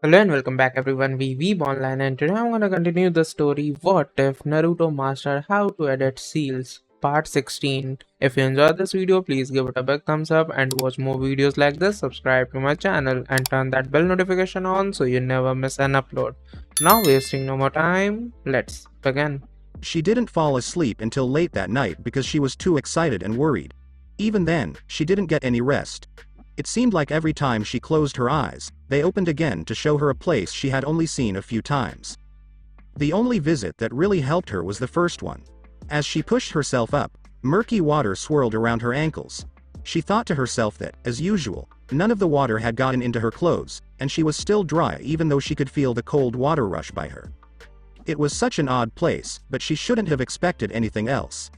Hello and welcome back everyone, we Weeb Online, and today I'm gonna continue the story What If Naruto Mastered How to Edit Seals Part 16. If you enjoyed this video, please give it a big thumbs up and watch more videos like this, subscribe to my channel and turn that bell notification on so you never miss an upload. Now wasting no more time, let's begin. She didn't fall asleep until late that night because she was too excited and worried. Even then, she didn't get any rest. It seemed like every time she closed her eyes, they opened again to show her a place she had only seen a few times. The only visit that really helped her was the first one. As she pushed herself up, murky water swirled around her ankles. She thought to herself that, as usual, none of the water had gotten into her clothes, and she was still dry even though she could feel the cold water rush by her. It was such an odd place, but she shouldn't have expected anything else.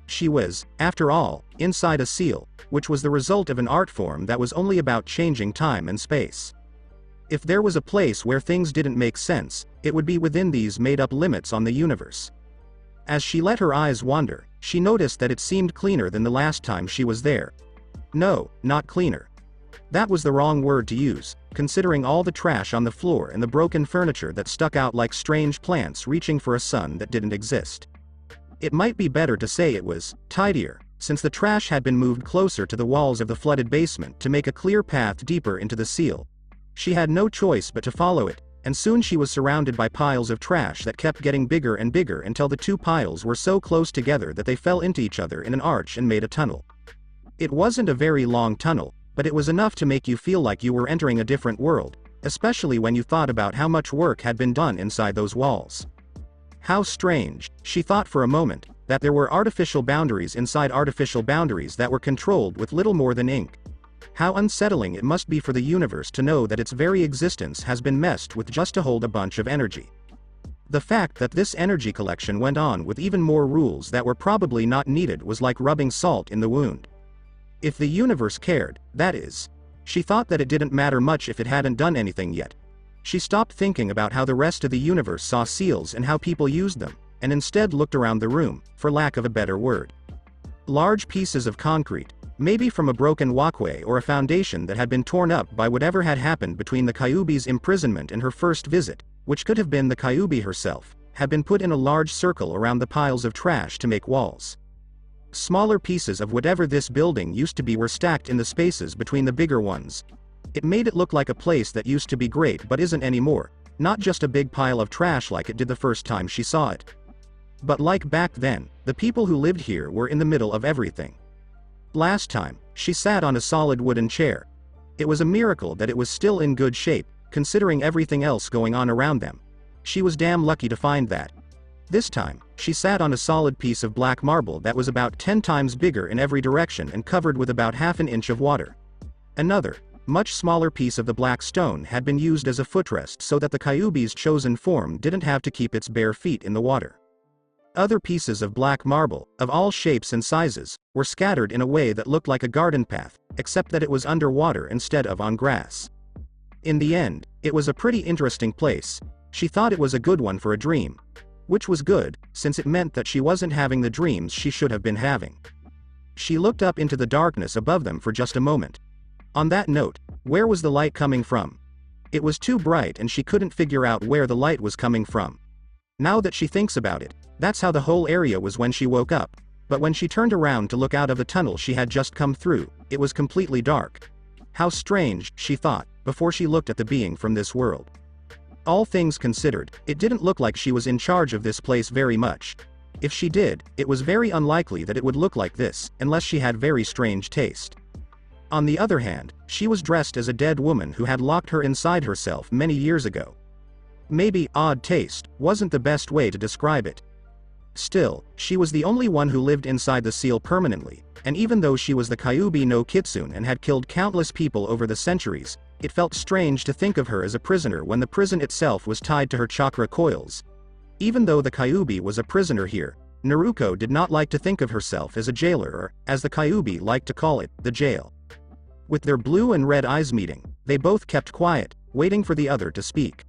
She was, after all, inside a seal, which was the result of an art form that was only about changing time and space. If there was a place where things didn't make sense, it would be within these made-up limits on the universe. As she let her eyes wander, she noticed that it seemed cleaner than the last time she was there. No, not cleaner. That was the wrong word to use, considering all the trash on the floor and the broken furniture that stuck out like strange plants reaching for a sun that didn't exist. It might be better to say it was tidier, since the trash had been moved closer to the walls of the flooded basement to make a clear path deeper into the seal. She had no choice but to follow it, and soon she was surrounded by piles of trash that kept getting bigger and bigger until the two piles were so close together that they fell into each other in an arch and made a tunnel. It wasn't a very long tunnel, but it was enough to make you feel like you were entering a different world, especially when you thought about how much work had been done inside those walls. How strange, she thought for a moment, that there were artificial boundaries inside artificial boundaries that were controlled with little more than ink. How unsettling it must be for the universe to know that its very existence has been messed with just to hold a bunch of energy. The fact that this energy collection went on with even more rules that were probably not needed was like rubbing salt in the wound. If the universe cared, that is. She thought that it didn't matter much if it hadn't done anything yet. She stopped thinking about how the rest of the universe saw seals and how people used them, and instead looked around the room, for lack of a better word. Large pieces of concrete, maybe from a broken walkway or a foundation that had been torn up by whatever had happened between the Kyubi's imprisonment and her first visit, which could have been the Kyubi herself, had been put in a large circle around the piles of trash to make walls. Smaller pieces of whatever this building used to be were stacked in the spaces between the bigger ones. It made it look like a place that used to be great but isn't anymore, not just a big pile of trash like it did the first time she saw it. But like back then, the people who lived here were in the middle of everything. Last time, she sat on a solid wooden chair. It was a miracle that it was still in good shape, considering everything else going on around them. She was damn lucky to find that. This time, she sat on a solid piece of black marble that was about 10 times bigger in every direction and covered with about half an inch of water. Another, much smaller piece of the black stone had been used as a footrest so that the Kyubi's chosen form didn't have to keep its bare feet in the water. Other pieces of black marble, of all shapes and sizes, were scattered in a way that looked like a garden path, except that it was underwater instead of on grass. In the end, it was a pretty interesting place. She thought it was a good one for a dream. Which was good, since it meant that she wasn't having the dreams she should have been having. She looked up into the darkness above them for just a moment. On that note, where was the light coming from? It was too bright and she couldn't figure out where the light was coming from. Now that she thinks about it, that's how the whole area was when she woke up, but when she turned around to look out of the tunnel she had just come through, it was completely dark. How strange, she thought, before she looked at the being from this world. All things considered, it didn't look like she was in charge of this place very much. If she did, it was very unlikely that it would look like this, unless she had very strange taste. On the other hand, she was dressed as a dead woman who had locked her inside herself many years ago. Maybe odd taste wasn't the best way to describe it. Still, she was the only one who lived inside the seal permanently, and even though she was the Kyubi no Kitsune and had killed countless people over the centuries, it felt strange to think of her as a prisoner when the prison itself was tied to her chakra coils. Even though the Kyubi was a prisoner here, Naruko did not like to think of herself as a jailer or, as the Kyubi liked to call it, the jail. With their blue and red eyes meeting, they both kept quiet, waiting for the other to speak.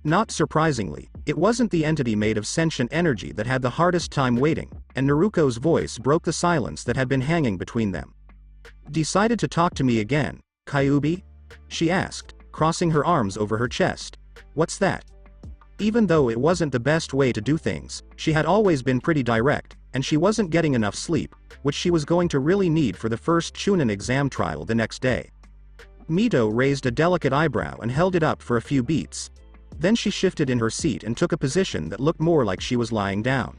Not surprisingly, it wasn't the entity made of sentient energy that had the hardest time waiting, and Naruko's voice broke the silence that had been hanging between them. "Decided to talk to me again, Kyubi?" she asked, crossing her arms over her chest. What's that? Even though it wasn't the best way to do things, she had always been pretty direct, and she wasn't getting enough sleep, which she was going to really need for the first Chunin exam trial the next day. Mito raised a delicate eyebrow and held it up for a few beats. Then she shifted in her seat and took a position that looked more like she was lying down.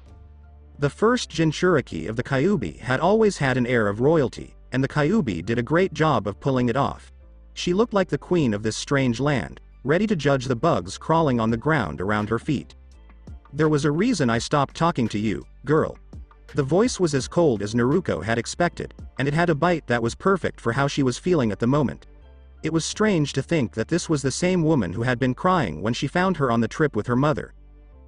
The first Jinchuriki of the Kyubi had always had an air of royalty, and the Kyubi did a great job of pulling it off. She looked like the queen of this strange land, ready to judge the bugs crawling on the ground around her feet. There was a reason I stopped talking to you, girl. The voice was as cold as Naruko had expected, and it had a bite that was perfect for how she was feeling at the moment. It was strange to think that this was the same woman who had been crying when she found her on the trip with her mother.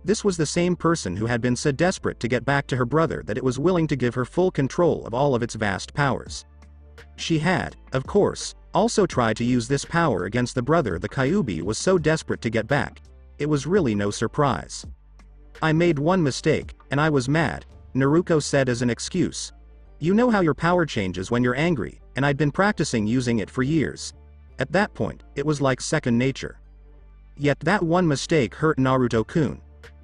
This was the same person who had been so desperate to get back to her brother that it was willing to give her full control of all of its vast powers. She had, of course, also tried to use this power against the brother the Kyubi was so desperate to get back. It was really no surprise. I made one mistake, and I was mad, Naruko said as an excuse. You know how your power changes when you're angry, and I'd been practicing using it for years. At that point, it was like second nature. Yet that one mistake hurt Naruto-kun.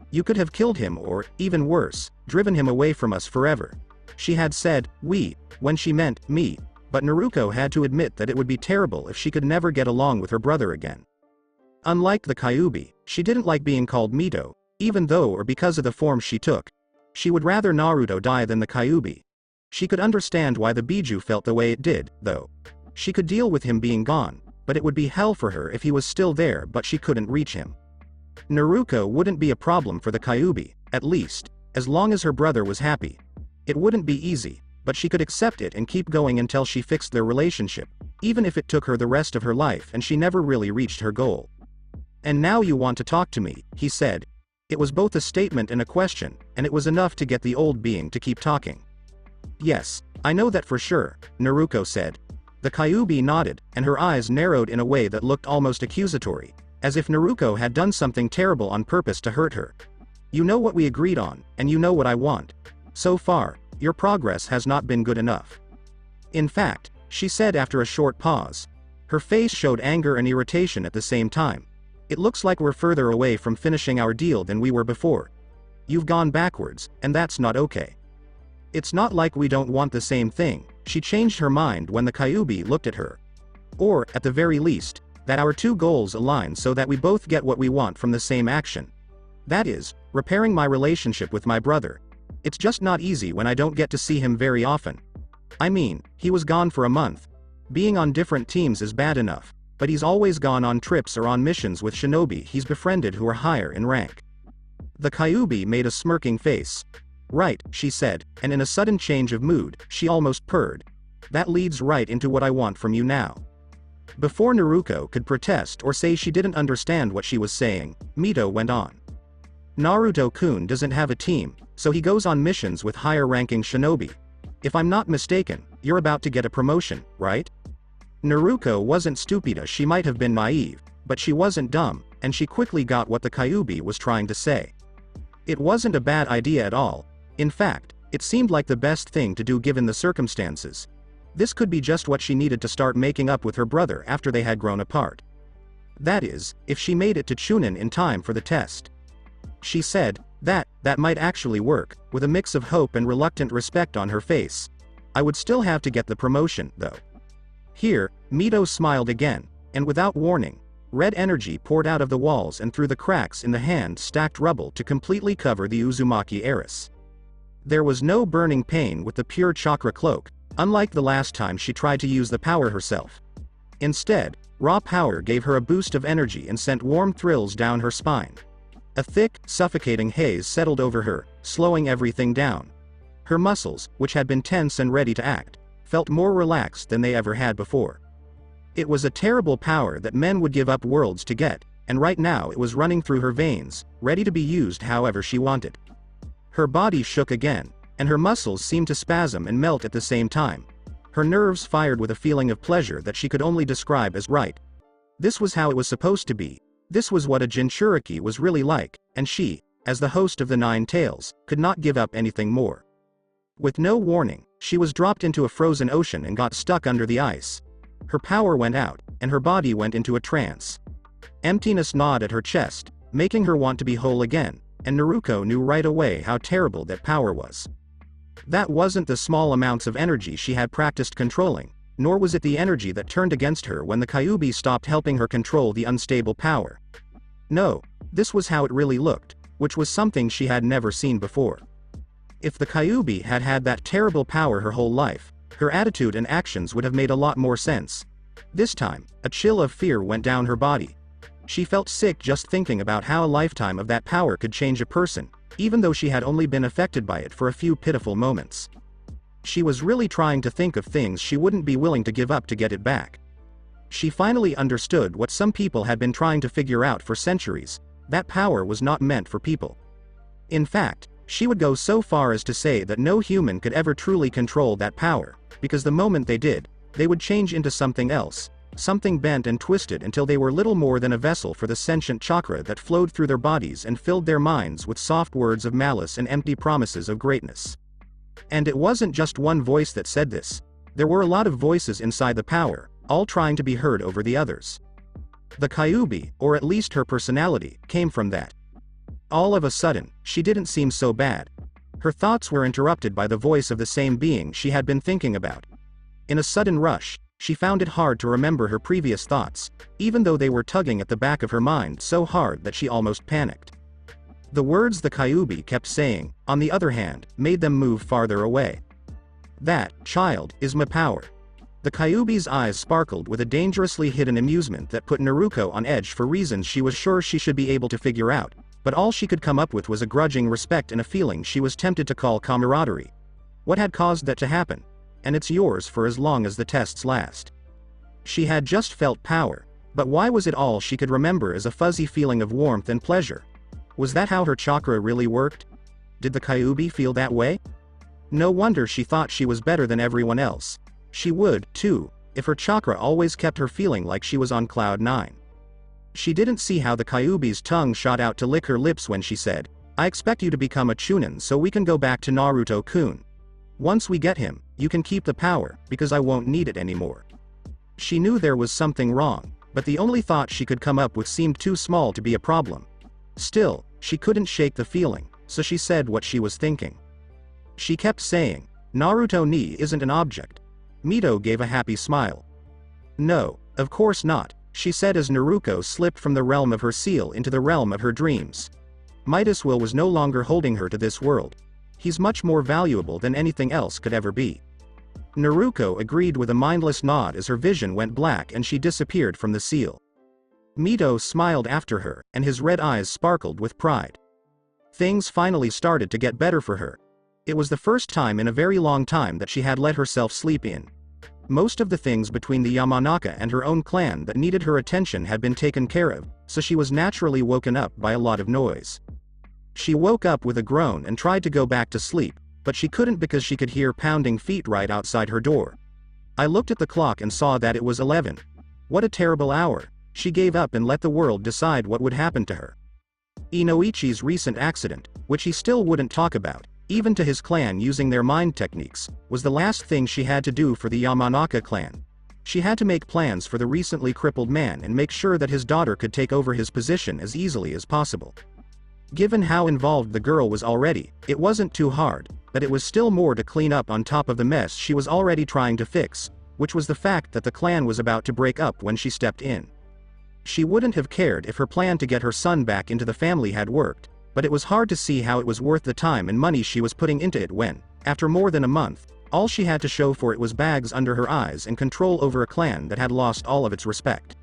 You could have killed him or, even worse, driven him away from us forever. She had said, we, when she meant, me, but Naruko had to admit that it would be terrible if she could never get along with her brother again. Unlike the Kyubi, she didn't like being called Mito, even though or because of the form she took. She would rather Naruto die than the Kyubi. She could understand why the Biju felt the way it did, though. She could deal with him being gone, but it would be hell for her if he was still there but she couldn't reach him. Naruko wouldn't be a problem for the Kyubi, at least, as long as her brother was happy. It wouldn't be easy, but she could accept it and keep going until she fixed their relationship, even if it took her the rest of her life and she never really reached her goal. And now you want to talk to me, he said. It was both a statement and a question, and it was enough to get the old being to keep talking. Yes, I know that for sure, Naruko said. The Kyubi nodded, and her eyes narrowed in a way that looked almost accusatory, as if Naruko had done something terrible on purpose to hurt her. You know what we agreed on, and you know what I want. So far, your progress has not been good enough. In fact, she said after a short pause. Her face showed anger and irritation at the same time. It looks like we're further away from finishing our deal than we were before. You've gone backwards, and that's not okay. It's not like we don't want the same thing. She changed her mind when the Kyubi looked at her. Or, at the very least, that our two goals align so that we both get what we want from the same action. That is, repairing my relationship with my brother. It's just not easy when I don't get to see him very often. I mean, he was gone for a month. Being on different teams is bad enough, but he's always gone on trips or on missions with shinobi he's befriended who are higher in rank. The Kyubi made a smirking face. Right, she said, and in a sudden change of mood, she almost purred. That leads right into what I want from you now. Before Naruko could protest or say she didn't understand what she was saying, Mito went on. Naruto-kun doesn't have a team, so he goes on missions with higher-ranking shinobi. If I'm not mistaken, you're about to get a promotion, right? Naruko wasn't stupid. She might have been naive, but she wasn't dumb, and she quickly got what the Kyubi was trying to say. It wasn't a bad idea at all. In fact, it seemed like the best thing to do given the circumstances. This could be just what she needed to start making up with her brother after they had grown apart. That is, if she made it to Chunin in time for the test. She said, that might actually work, with a mix of hope and reluctant respect on her face. I would still have to get the promotion, though. Here, Mito smiled again, and without warning, red energy poured out of the walls and through the cracks in the hand-stacked rubble to completely cover the Uzumaki heiress. There was no burning pain with the pure chakra cloak, unlike the last time she tried to use the power herself. Instead, raw power gave her a boost of energy and sent warm thrills down her spine. A thick, suffocating haze settled over her, slowing everything down. Her muscles, which had been tense and ready to act, felt more relaxed than they ever had before. It was a terrible power that men would give up worlds to get, and right now it was running through her veins, ready to be used however she wanted. Her body shook again, and her muscles seemed to spasm and melt at the same time. Her nerves fired with a feeling of pleasure that she could only describe as right. This was how it was supposed to be. This was what a Jinchuriki was really like, and she, as the host of the Nine Tails, could not give up anything more. With no warning, she was dropped into a frozen ocean and got stuck under the ice. Her power went out, and her body went into a trance. Emptiness gnawed at her chest, making her want to be whole again, and Naruko knew right away how terrible that power was. That wasn't the small amounts of energy she had practiced controlling, nor was it the energy that turned against her when the Kyubi stopped helping her control the unstable power. No, this was how it really looked, which was something she had never seen before. If the Kyubi had had that terrible power her whole life, her attitude and actions would have made a lot more sense. This time, a chill of fear went down her body. She felt sick just thinking about how a lifetime of that power could change a person, even though she had only been affected by it for a few pitiful moments. She was really trying to think of things she wouldn't be willing to give up to get it back. She finally understood what some people had been trying to figure out for centuries: that power was not meant for people. In fact, she would go so far as to say that no human could ever truly control that power, because the moment they did, they would change into something else, something bent and twisted until they were little more than a vessel for the sentient chakra that flowed through their bodies and filled their minds with soft words of malice and empty promises of greatness. And it wasn't just one voice that said this. There were a lot of voices inside the power, all trying to be heard over the others. The Kyubi, or at least her personality, came from that. All of a sudden, she didn't seem so bad. Her thoughts were interrupted by the voice of the same being she had been thinking about. In a sudden rush, she found it hard to remember her previous thoughts, even though they were tugging at the back of her mind so hard that she almost panicked. The words the Kyubi kept saying, on the other hand, made them move farther away. "That, child, is my power." The Kyubi's eyes sparkled with a dangerously hidden amusement that put Naruko on edge for reasons she was sure she should be able to figure out, but all she could come up with was a grudging respect and a feeling she was tempted to call camaraderie. What had caused that to happen? And it's yours for as long as the tests last. She had just felt power, but why was it all she could remember as a fuzzy feeling of warmth and pleasure? Was that how her chakra really worked? Did the Kyubi feel that way? No wonder she thought she was better than everyone else. She would, too, if her chakra always kept her feeling like she was on cloud 9. She didn't see how the Kyubi's tongue shot out to lick her lips when she said, "I expect you to become a Chunin so we can go back to Naruto-kun. Once we get him, you can keep the power, because I won't need it anymore." She knew there was something wrong, but the only thought she could come up with seemed too small to be a problem. Still, she couldn't shake the feeling, so she said what she was thinking. She kept saying, "Naruto ni isn't an object." Mito gave a happy smile. "No, of course not," she said as Naruko slipped from the realm of her seal into the realm of her dreams. Midas Will was no longer holding her to this world. He's much more valuable than anything else could ever be. Naruko agreed with a mindless nod as her vision went black and she disappeared from the seal. Mito smiled after her, and his red eyes sparkled with pride. Things finally started to get better for her. It was the first time in a very long time that she had let herself sleep in. Most of the things between the Yamanaka and her own clan that needed her attention had been taken care of, so she was naturally woken up by a lot of noise. She woke up with a groan and tried to go back to sleep, but she couldn't because she could hear pounding feet right outside her door. I looked at the clock and saw that it was 11. What a terrible hour. She gave up and let the world decide what would happen to her. Inoichi's recent accident, which he still wouldn't talk about, even to his clan using their mind techniques, was the last thing she had to do for the Yamanaka clan. She had to make plans for the recently crippled man and make sure that his daughter could take over his position as easily as possible. Given how involved the girl was already, it wasn't too hard, but it was still more to clean up on top of the mess she was already trying to fix, which was the fact that the clan was about to break up when she stepped in. She wouldn't have cared if her plan to get her son back into the family had worked, but it was hard to see how it was worth the time and money she was putting into it when, after more than a month, all she had to show for it was bags under her eyes and control over a clan that had lost all of its respect.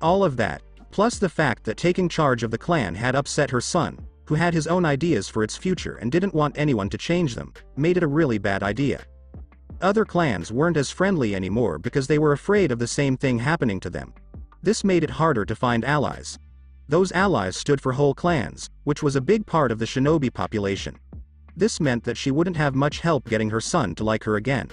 All of that, plus the fact that taking charge of the clan had upset her son, who had his own ideas for its future and didn't want anyone to change them, made it a really bad idea. Other clans weren't as friendly anymore because they were afraid of the same thing happening to them. This made it harder to find allies. Those allies stood for whole clans, which was a big part of the shinobi population. This meant that she wouldn't have much help getting her son to like her again.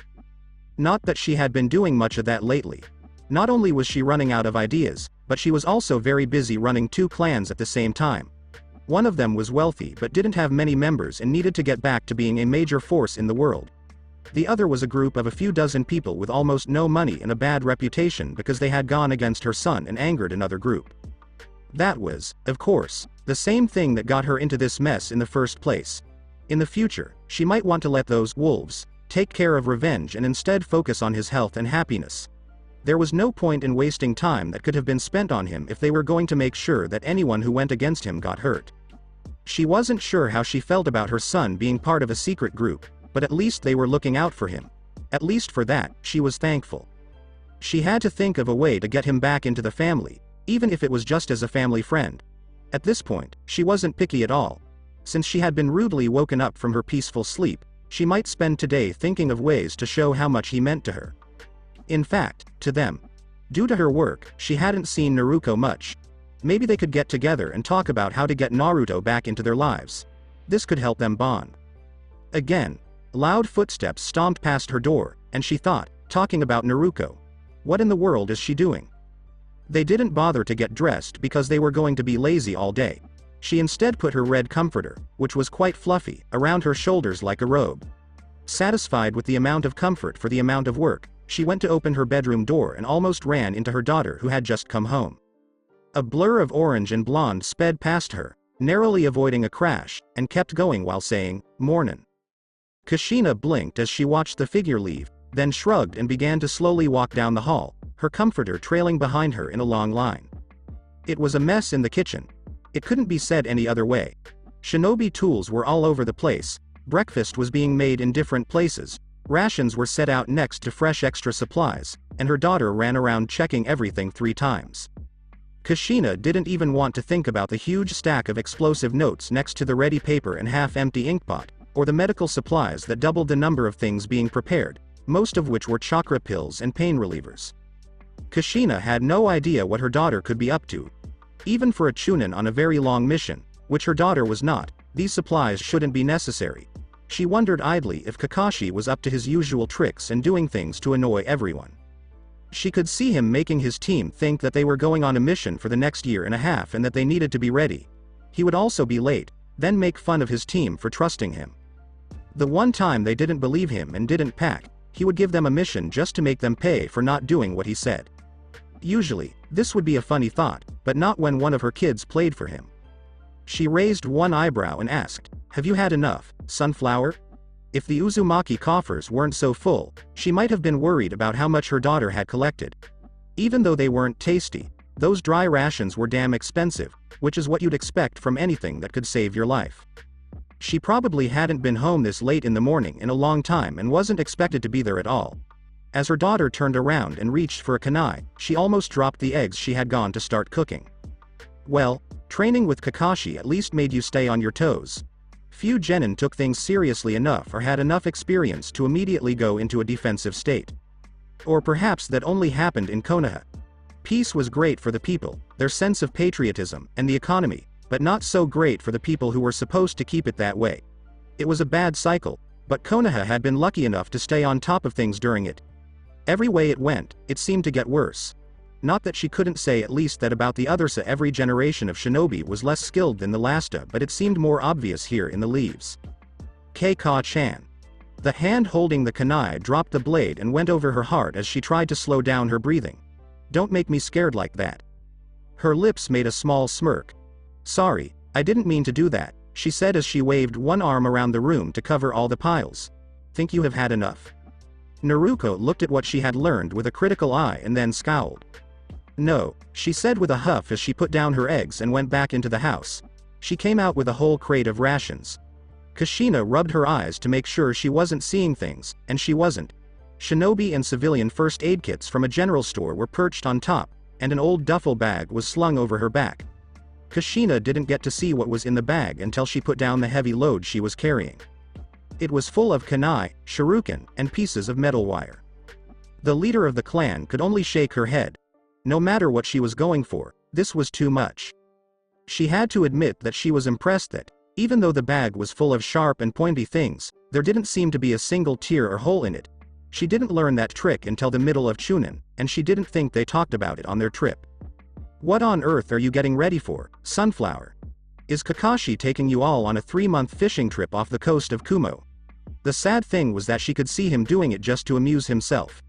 Not that she had been doing much of that lately. Not only was she running out of ideas, but she was also very busy running 2 clans at the same time. One of them was wealthy but didn't have many members and needed to get back to being a major force in the world. The other was a group of a few dozen people with almost no money and a bad reputation because they had gone against her son and angered another group. That was, of course, the same thing that got her into this mess in the first place. In the future, she might want to let those wolves take care of revenge and instead focus on his health and happiness. There was no point in wasting time that could have been spent on him if they were going to make sure that anyone who went against him got hurt. She wasn't sure how she felt about her son being part of a secret group, but at least they were looking out for him. At least for that, she was thankful. She had to think of a way to get him back into the family, even if it was just as a family friend. At this point, she wasn't picky at all. Since she had been rudely woken up from her peaceful sleep, she might spend today thinking of ways to show how much he meant to her. In fact, to them. Due to her work, she hadn't seen Naruko much. Maybe they could get together and talk about how to get Naruto back into their lives. This could help them bond. Again, loud footsteps stomped past her door, and she thought, talking about Naruko. What in the world is she doing? They didn't bother to get dressed because they were going to be lazy all day. She instead put her red comforter, which was quite fluffy, around her shoulders like a robe. Satisfied with the amount of comfort for the amount of work, she went to open her bedroom door and almost ran into her daughter who had just come home. A blur of orange and blonde sped past her, narrowly avoiding a crash, and kept going while saying, "Mornin'." Kushina blinked as she watched the figure leave, then shrugged and began to slowly walk down the hall, her comforter trailing behind her in a long line. It was a mess in the kitchen. It couldn't be said any other way. Shinobi tools were all over the place, breakfast was being made in different places, rations were set out next to fresh extra supplies, and her daughter ran around checking everything 3 times. Kushina didn't even want to think about the huge stack of explosive notes next to the ready paper and half-empty inkpot, or the medical supplies that doubled the number of things being prepared, most of which were chakra pills and pain relievers. Kushina had no idea what her daughter could be up to. Even for a chunin on a very long mission, which her daughter was not, these supplies shouldn't be necessary. She wondered idly if Kakashi was up to his usual tricks and doing things to annoy everyone. She could see him making his team think that they were going on a mission for the next year and a half and that they needed to be ready. He would also be late, then make fun of his team for trusting him. The one time they didn't believe him and didn't pack, he would give them a mission just to make them pay for not doing what he said. Usually, this would be a funny thought, but not when one of her kids played for him. She raised one eyebrow and asked, "Have you had enough, Sunflower?" If the Uzumaki coffers weren't so full, she might have been worried about how much her daughter had collected. Even though they weren't tasty, those dry rations were damn expensive, which is what you'd expect from anything that could save your life. She probably hadn't been home this late in the morning in a long time and wasn't expected to be there at all. As her daughter turned around and reached for a kunai, she almost dropped the eggs she had gone to start cooking. Well, training with Kakashi at least made you stay on your toes. Few genin took things seriously enough or had enough experience to immediately go into a defensive state. Or perhaps that only happened in Konoha. Peace was great for the people, their sense of patriotism, and the economy, but not so great for the people who were supposed to keep it that way. It was a bad cycle, but Konoha had been lucky enough to stay on top of things during it. Every way it went, it seemed to get worse. Not that she couldn't say at least that about the others. Every generation of shinobi was less skilled than the last, but it seemed more obvious here in the leaves. Keika-chan. The hand holding the kunai dropped the blade and went over her heart as she tried to slow down her breathing. "Don't make me scared like that." Her lips made a small smirk. "Sorry, I didn't mean to do that," she said as she waved one arm around the room to cover all the piles. "Think you have had enough?" Naruko looked at what she had learned with a critical eye and then scowled. "No," she said with a huff as she put down her eggs and went back into the house. She came out with a whole crate of rations. Kushina rubbed her eyes to make sure she wasn't seeing things, and she wasn't. Shinobi and civilian first aid kits from a general store were perched on top, and an old duffel bag was slung over her back. Kushina didn't get to see what was in the bag until she put down the heavy load she was carrying. It was full of kunai, shuriken, and pieces of metal wire. The leader of the clan could only shake her head. No matter what she was going for, this was too much. She had to admit that she was impressed that, even though the bag was full of sharp and pointy things, there didn't seem to be a single tear or hole in it. She didn't learn that trick until the middle of Chunin, and she didn't think they talked about it on their trip. "What on earth are you getting ready for, Sunflower? Is Kakashi taking you all on a 3-month fishing trip off the coast of Kumo?" The sad thing was that she could see him doing it just to amuse himself.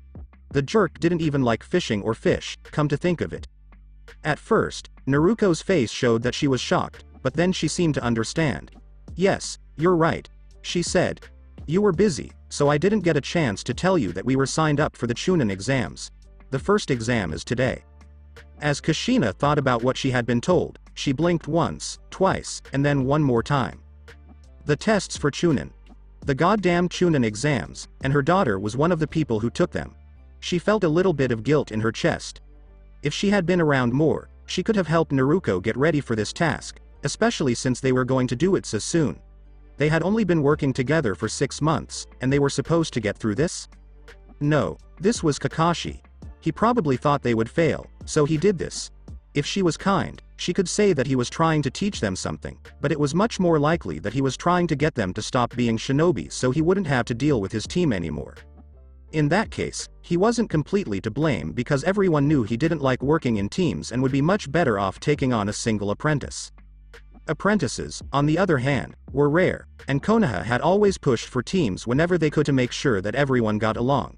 The jerk didn't even like fishing or fish, come to think of it. At first, Naruko's face showed that she was shocked, but then she seemed to understand. "Yes, you're right," she said. "You were busy, so I didn't get a chance to tell you that we were signed up for the Chunin exams. The first exam is today." As Kushina thought about what she had been told, she blinked once, twice, and then one more time. The tests for Chunin. The goddamn Chunin exams, and her daughter was one of the people who took them. She felt a little bit of guilt in her chest. If she had been around more, she could have helped Naruko get ready for this task, especially since they were going to do it so soon. They had only been working together for 6 months, and they were supposed to get through this? No, this was Kakashi. He probably thought they would fail, so he did this. If she was kind, she could say that he was trying to teach them something, but it was much more likely that he was trying to get them to stop being shinobi so he wouldn't have to deal with his team anymore. In that case, he wasn't completely to blame because everyone knew he didn't like working in teams and would be much better off taking on a single apprentice. Apprentices, on the other hand, were rare, and Konoha had always pushed for teams whenever they could to make sure that everyone got along.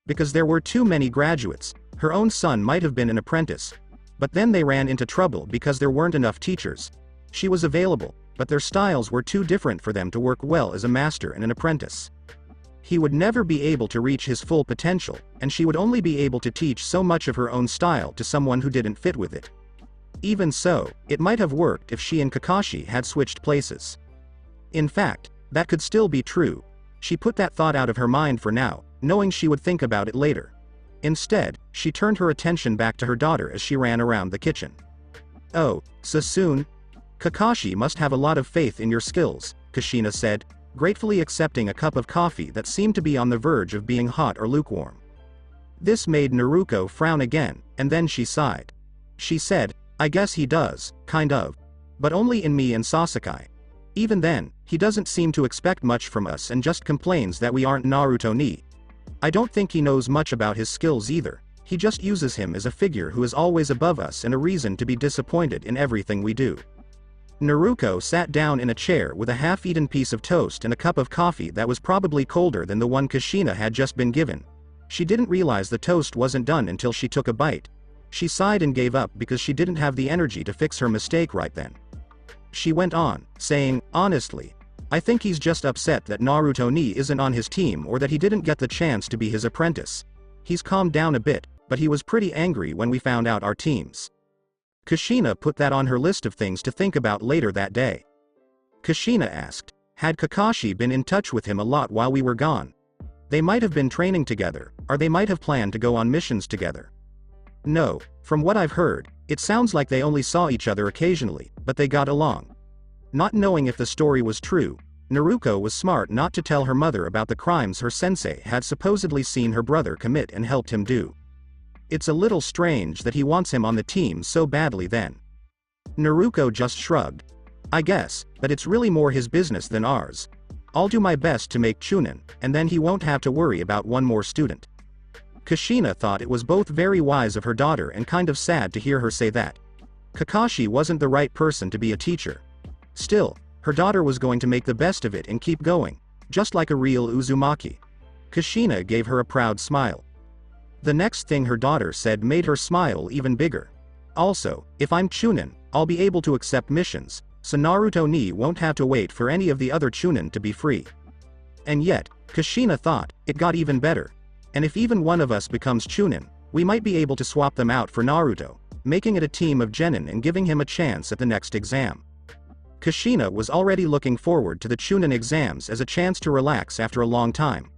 Because there were too many graduates, her own son might have been an apprentice. But then they ran into trouble because there weren't enough teachers. She was available, but their styles were too different for them to work well as a master and an apprentice. He would never be able to reach his full potential, and she would only be able to teach so much of her own style to someone who didn't fit with it. Even so, it might have worked if she and Kakashi had switched places. In fact, that could still be true. She put that thought out of her mind for now, knowing she would think about it later. Instead, she turned her attention back to her daughter as she ran around the kitchen. "Oh, so soon? Kakashi must have a lot of faith in your skills," Kushina said, gratefully accepting a cup of coffee that seemed to be on the verge of being hot or lukewarm. This made Naruko frown again, and then she sighed. She said, "I guess he does, kind of. But only in me and Sasuke. Even then, he doesn't seem to expect much from us and just complains that we aren't Naruto ni. I don't think he knows much about his skills either. He just uses him as a figure who is always above us and a reason to be disappointed in everything we do." Naruko sat down in a chair with a half-eaten piece of toast and a cup of coffee that was probably colder than the one Kushina had just been given. She didn't realize the toast wasn't done until she took a bite. She sighed and gave up because she didn't have the energy to fix her mistake right then. She went on, saying, "Honestly, I think he's just upset that Naruto ni isn't on his team or that he didn't get the chance to be his apprentice. He's calmed down a bit, but he was pretty angry when we found out our teams." Kushina put that on her list of things to think about later that day. Kushina asked, had Kakashi been in touch with him a lot while we were gone? They might have been training together, or they might have planned to go on missions together. No, from what I've heard, it sounds like they only saw each other occasionally, but they got along. Not knowing if the story was true, Naruko was smart not to tell her mother about the crimes her sensei had supposedly seen her brother commit and helped him do. It's a little strange that he wants him on the team so badly then. Naruko just shrugged. "I guess, but it's really more his business than ours. I'll do my best to make Chunin, and then he won't have to worry about one more student." Kushina thought it was both very wise of her daughter and kind of sad to hear her say that. Kakashi wasn't the right person to be a teacher. Still, her daughter was going to make the best of it and keep going, just like a real Uzumaki. Kushina gave her a proud smile. The next thing her daughter said made her smile even bigger. "Also, if I'm Chunin, I'll be able to accept missions, so Naruto ni won't have to wait for any of the other Chunin to be free." And yet, Kushina thought, it got even better. And if even one of us becomes Chunin, we might be able to swap them out for Naruto, making it a team of genin and giving him a chance at the next exam. Kushina was already looking forward to the Chunin exams as a chance to relax after a long time.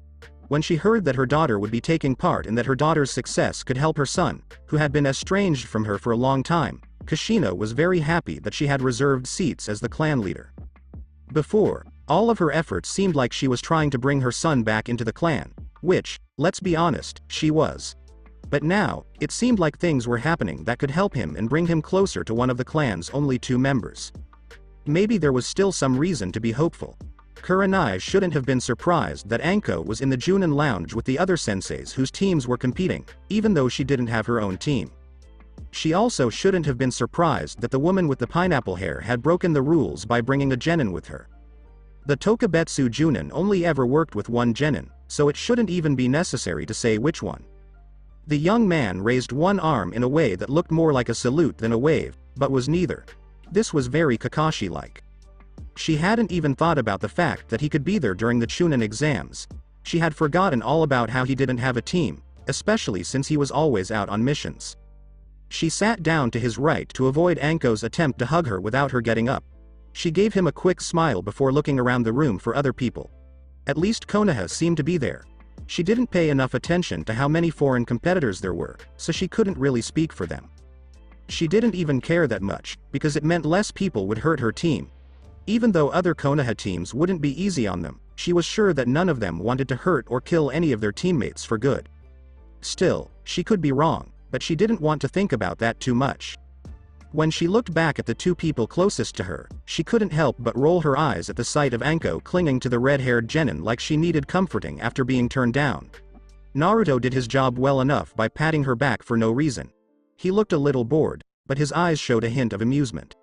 When she heard that her daughter would be taking part and that her daughter's success could help her son, who had been estranged from her for a long time, Kushina was very happy that she had reserved seats as the clan leader. Before, all of her efforts seemed like she was trying to bring her son back into the clan, which, let's be honest, she was. But now, it seemed like things were happening that could help him and bring him closer to one of the clan's only 2 members. Maybe there was still some reason to be hopeful. Kurenai shouldn't have been surprised that Anko was in the Junin lounge with the other senseis whose teams were competing, even though she didn't have her own team. She also shouldn't have been surprised that the woman with the pineapple hair had broken the rules by bringing a genin with her. The Tokubetsu Junin only ever worked with one genin, so it shouldn't even be necessary to say which one. The young man raised one arm in a way that looked more like a salute than a wave, but was neither. This was very Kakashi-like. She hadn't even thought about the fact that he could be there during the Chunin exams. She had forgotten all about how he didn't have a team, especially since he was always out on missions. She sat down to his right to avoid Anko's attempt to hug her without her getting up. She gave him a quick smile before looking around the room for other people. At least Konoha seemed to be there. She didn't pay enough attention to how many foreign competitors there were, so she couldn't really speak for them. She didn't even care that much, because it meant less people would hurt her team. Even though other Konoha teams wouldn't be easy on them, she was sure that none of them wanted to hurt or kill any of their teammates for good. Still, she could be wrong, but she didn't want to think about that too much. When she looked back at the two people closest to her, she couldn't help but roll her eyes at the sight of Anko clinging to the red-haired genin like she needed comforting after being turned down. Naruto did his job well enough by patting her back for no reason. He looked a little bored, but his eyes showed a hint of amusement.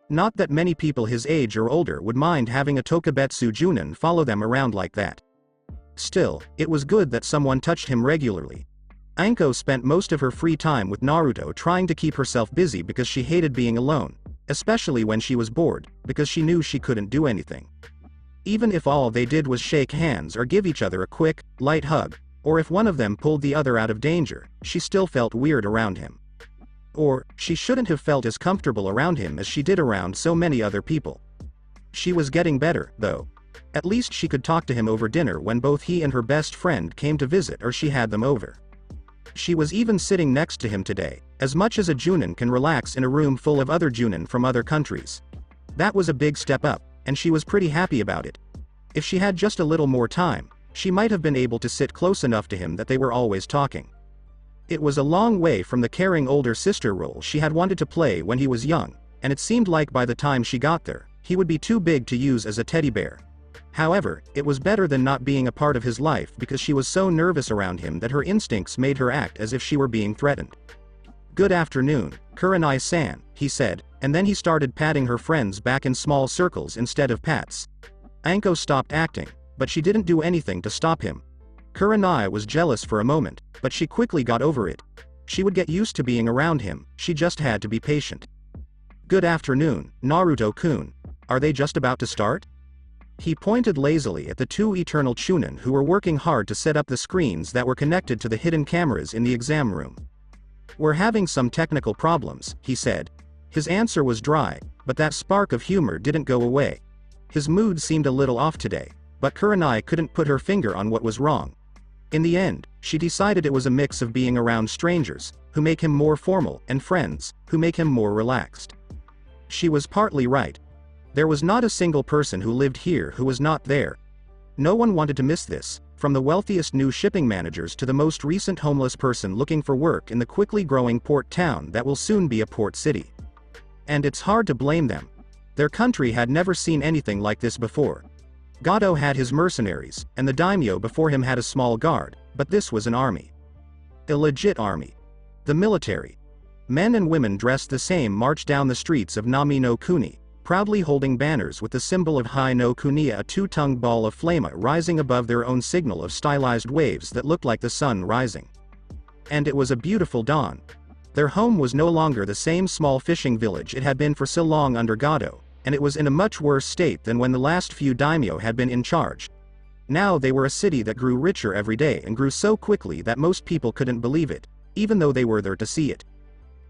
Not that many people his age or older would mind having a Tokubetsu Junin follow them around like that. Still, it was good that someone touched him regularly. Anko spent most of her free time with Naruto trying to keep herself busy because she hated being alone, especially when she was bored, because she knew she couldn't do anything. Even if all they did was shake hands or give each other a quick, light hug, or if one of them pulled the other out of danger, she still felt weird around him. Or, she shouldn't have felt as comfortable around him as she did around so many other people. She was getting better, though. At least she could talk to him over dinner when both he and her best friend came to visit or she had them over. She was even sitting next to him today, as much as a Junin can relax in a room full of other Junin from other countries. That was a big step up, and she was pretty happy about it. If she had just a little more time, she might have been able to sit close enough to him that they were always talking. It was a long way from the caring older sister role she had wanted to play when he was young, and it seemed like by the time she got there, he would be too big to use as a teddy bear. However, it was better than not being a part of his life because she was so nervous around him that her instincts made her act as if she were being threatened. "Good afternoon, Kurenai-san," he said, and then he started patting her friends back in small circles instead of pats. Anko stopped acting, but she didn't do anything to stop him. Kurenai was jealous for a moment, but she quickly got over it. She would get used to being around him, she just had to be patient. "Good afternoon, Naruto-kun. Are they just about to start?" He pointed lazily at the two eternal Chunin who were working hard to set up the screens that were connected to the hidden cameras in the exam room. "We're having some technical problems," he said. His answer was dry, but that spark of humor didn't go away. His mood seemed a little off today, but Kurenai couldn't put her finger on what was wrong. In the end, she decided it was a mix of being around strangers, who make him more formal, and friends, who make him more relaxed. She was partly right. There was not a single person who lived here who was not there. No one wanted to miss this, from the wealthiest new shipping managers to the most recent homeless person looking for work in the quickly growing port town that will soon be a port city. And it's hard to blame them. Their country had never seen anything like this before. Gato had his mercenaries, and the daimyo before him had a small guard, but this was an army. A legit army. The military. Men and women dressed the same marched down the streets of Nami no Kuni, proudly holding banners with the symbol of Hai no Kuniya, a two-tongued ball of flame rising above their own signal of stylized waves that looked like the sun rising. And it was a beautiful dawn. Their home was no longer the same small fishing village it had been for so long under Gato, and it was in a much worse state than when the last few daimyo had been in charge. Now they were a city that grew richer every day and grew so quickly that most people couldn't believe it, even though they were there to see it.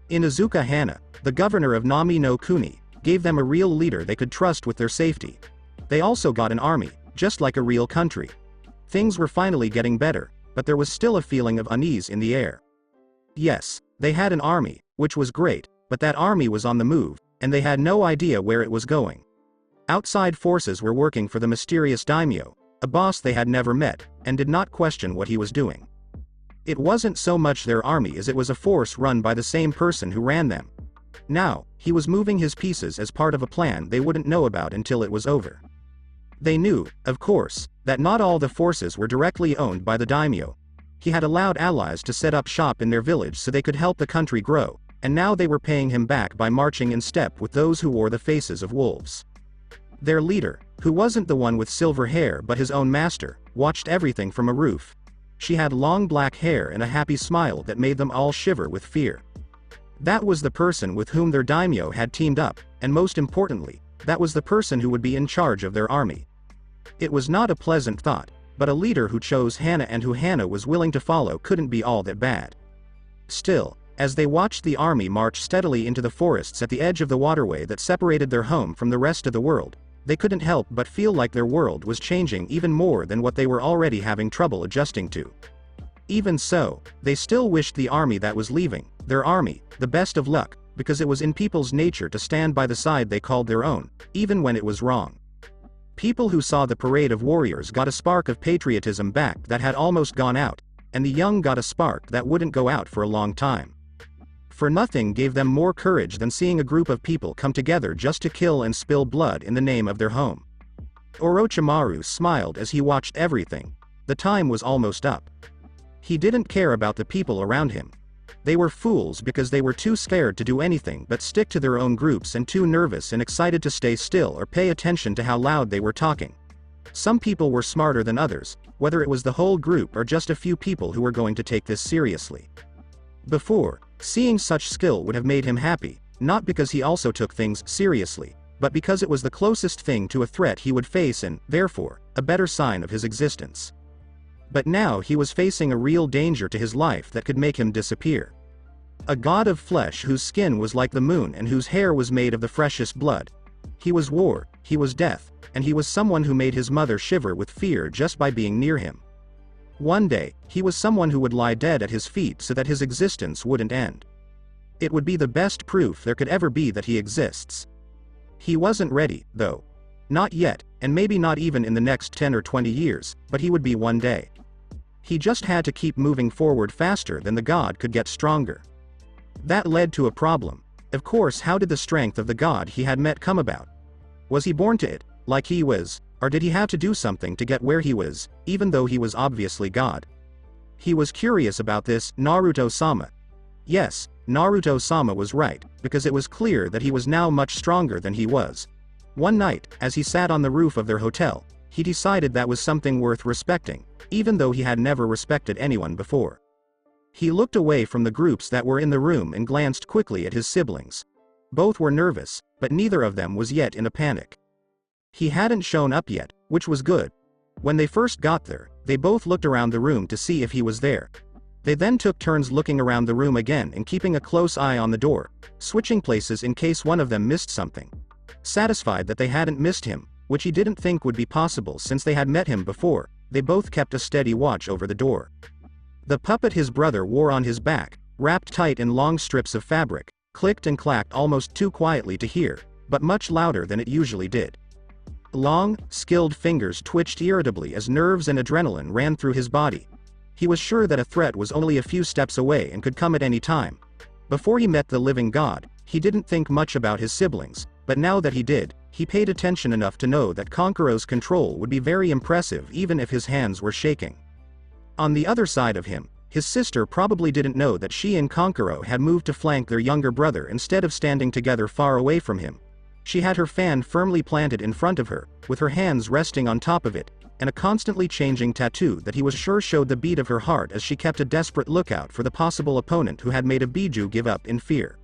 Inuzuka Hana, the governor of Nami no Kuni, gave them a real leader they could trust with their safety. They also got an army, just like a real country. Things were finally getting better, but there was still a feeling of unease in the air. Yes, they had an army, which was great, but that army was on the move, and they had no idea where it was going. Outside forces were working for the mysterious daimyo, a boss they had never met, and did not question what he was doing. It wasn't so much their army as it was a force run by the same person who ran them. Now, he was moving his pieces as part of a plan they wouldn't know about until it was over. They knew, of course, that not all the forces were directly owned by the daimyo. He had allowed allies to set up shop in their village so they could help the country grow, and now they were paying him back by marching in step with those who wore the faces of wolves. Their leader, who wasn't the one with silver hair but his own master, watched everything from a roof. She had long black hair and a happy smile that made them all shiver with fear. That was the person with whom their daimyo had teamed up, and most importantly, that was the person who would be in charge of their army. It was not a pleasant thought, but a leader who chose Hana and who Hana was willing to follow couldn't be all that bad. Still, as they watched the army march steadily into the forests at the edge of the waterway that separated their home from the rest of the world, they couldn't help but feel like their world was changing even more than what they were already having trouble adjusting to. Even so, they still wished the army that was leaving, their army, the best of luck, because it was in people's nature to stand by the side they called their own, even when it was wrong. People who saw the parade of warriors got a spark of patriotism back that had almost gone out, and the young got a spark that wouldn't go out for a long time. For nothing gave them more courage than seeing a group of people come together just to kill and spill blood in the name of their home. Orochimaru smiled as he watched everything. The time was almost up. He didn't care about the people around him. They were fools because they were too scared to do anything but stick to their own groups and too nervous and excited to stay still or pay attention to how loud they were talking. Some people were smarter than others, whether it was the whole group or just a few people who were going to take this seriously. Before, seeing such skill would have made him happy, not because he also took things seriously, but because it was the closest thing to a threat he would face and, therefore, a better sign of his existence. But now he was facing a real danger to his life that could make him disappear. A god of flesh whose skin was like the moon and whose hair was made of the freshest blood. He was war, he was death, and he was someone who made his mother shiver with fear just by being near him. One day, he was someone who would lie dead at his feet so that his existence wouldn't end. It would be the best proof there could ever be that he exists. He wasn't ready, though. Not yet, and maybe not even in the next 10 or 20 years, but he would be one day. He just had to keep moving forward faster than the god could get stronger. That led to a problem. Of course, how did the strength of the god he had met come about? Was he born to it, like he was, or did he have to do something to get where he was, even though he was obviously God? He was curious about this, Naruto-sama. Yes, Naruto-sama was right, because it was clear that he was now much stronger than he was. One night, as he sat on the roof of their hotel, he decided that was something worth respecting, even though he had never respected anyone before. He looked away from the groups that were in the room and glanced quickly at his siblings. Both were nervous, but neither of them was yet in a panic. He hadn't shown up yet, which was good. When they first got there, they both looked around the room to see if he was there. They then took turns looking around the room again and keeping a close eye on the door, switching places in case one of them missed something. Satisfied that they hadn't missed him, which he didn't think would be possible since they had met him before, they both kept a steady watch over the door. The puppet his brother wore on his back, wrapped tight in long strips of fabric, clicked and clacked almost too quietly to hear, but much louder than it usually did. Long, skilled fingers twitched irritably as nerves and adrenaline ran through his body. He was sure that a threat was only a few steps away and could come at any time. Before he met the living god, he didn't think much about his siblings, but now that he did, he paid attention enough to know that Kankuro's control would be very impressive even if his hands were shaking. On the other side of him, his sister probably didn't know that she and Kankuro had moved to flank their younger brother instead of standing together far away from him. She had her fan firmly planted in front of her, with her hands resting on top of it, and a constantly changing tattoo that he was sure showed the beat of her heart as she kept a desperate lookout for the possible opponent who had made a Biju give up in fear.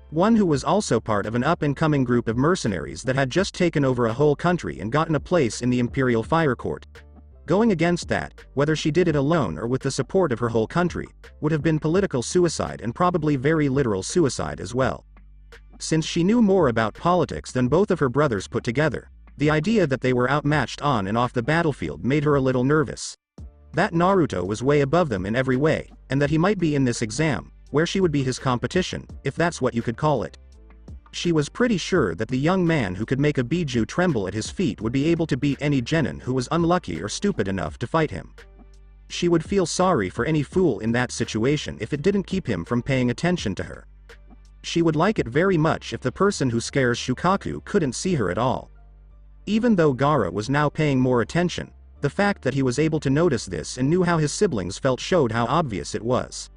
One who was also part of an up-and-coming group of mercenaries that had just taken over a whole country and gotten a place in the Imperial Fire Court. Going against that, whether she did it alone or with the support of her whole country, would have been political suicide and probably very literal suicide as well. Since she knew more about politics than both of her brothers put together, the idea that they were outmatched on and off the battlefield made her a little nervous. That Naruto was way above them in every way, and that he might be in this exam, where she would be his competition, if that's what you could call it. She was pretty sure that the young man who could make a Biju tremble at his feet would be able to beat any genin who was unlucky or stupid enough to fight him. She would feel sorry for any fool in that situation if it didn't keep him from paying attention to her. She would like it very much if the person who scares Shukaku couldn't see her at all. Even though Gaara was now paying more attention, the fact that he was able to notice this and knew how his siblings felt showed how obvious it was.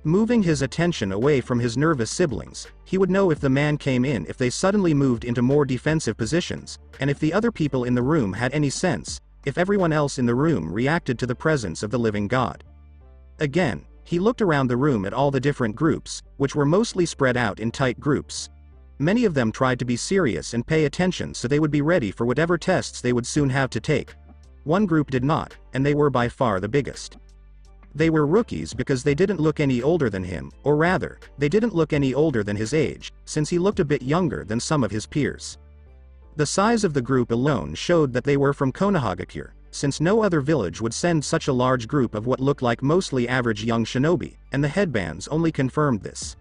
Moving his attention away from his nervous siblings, he would know if the man came in if they suddenly moved into more defensive positions, and if the other people in the room had any sense, if everyone else in the room reacted to the presence of the living god. Again, he looked around the room at all the different groups, which were mostly spread out in tight groups. Many of them tried to be serious and pay attention so they would be ready for whatever tests they would soon have to take. One group did not, and they were by far the biggest. They were rookies because they didn't look any older than him, or rather, they didn't look any older than his age, since he looked a bit younger than some of his peers. The size of the group alone showed that they were from Konohagakure, since no other village would send such a large group of what looked like mostly average young shinobi, and the headbands only confirmed this.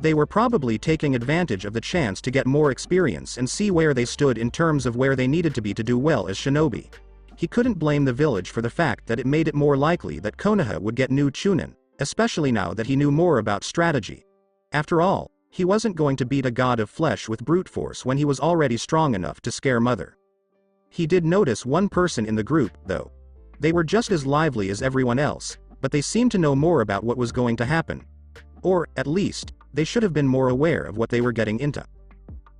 They were probably taking advantage of the chance to get more experience and see where they stood in terms of where they needed to be to do well as shinobi. He couldn't blame the village for the fact that it made it more likely that Konoha would get new Chunin, especially now that he knew more about strategy. After all, he wasn't going to beat a god of flesh with brute force when he was already strong enough to scare mother. He did notice one person in the group, though. They were just as lively as everyone else, but they seemed to know more about what was going to happen. Or, at least, they should have been more aware of what they were getting into.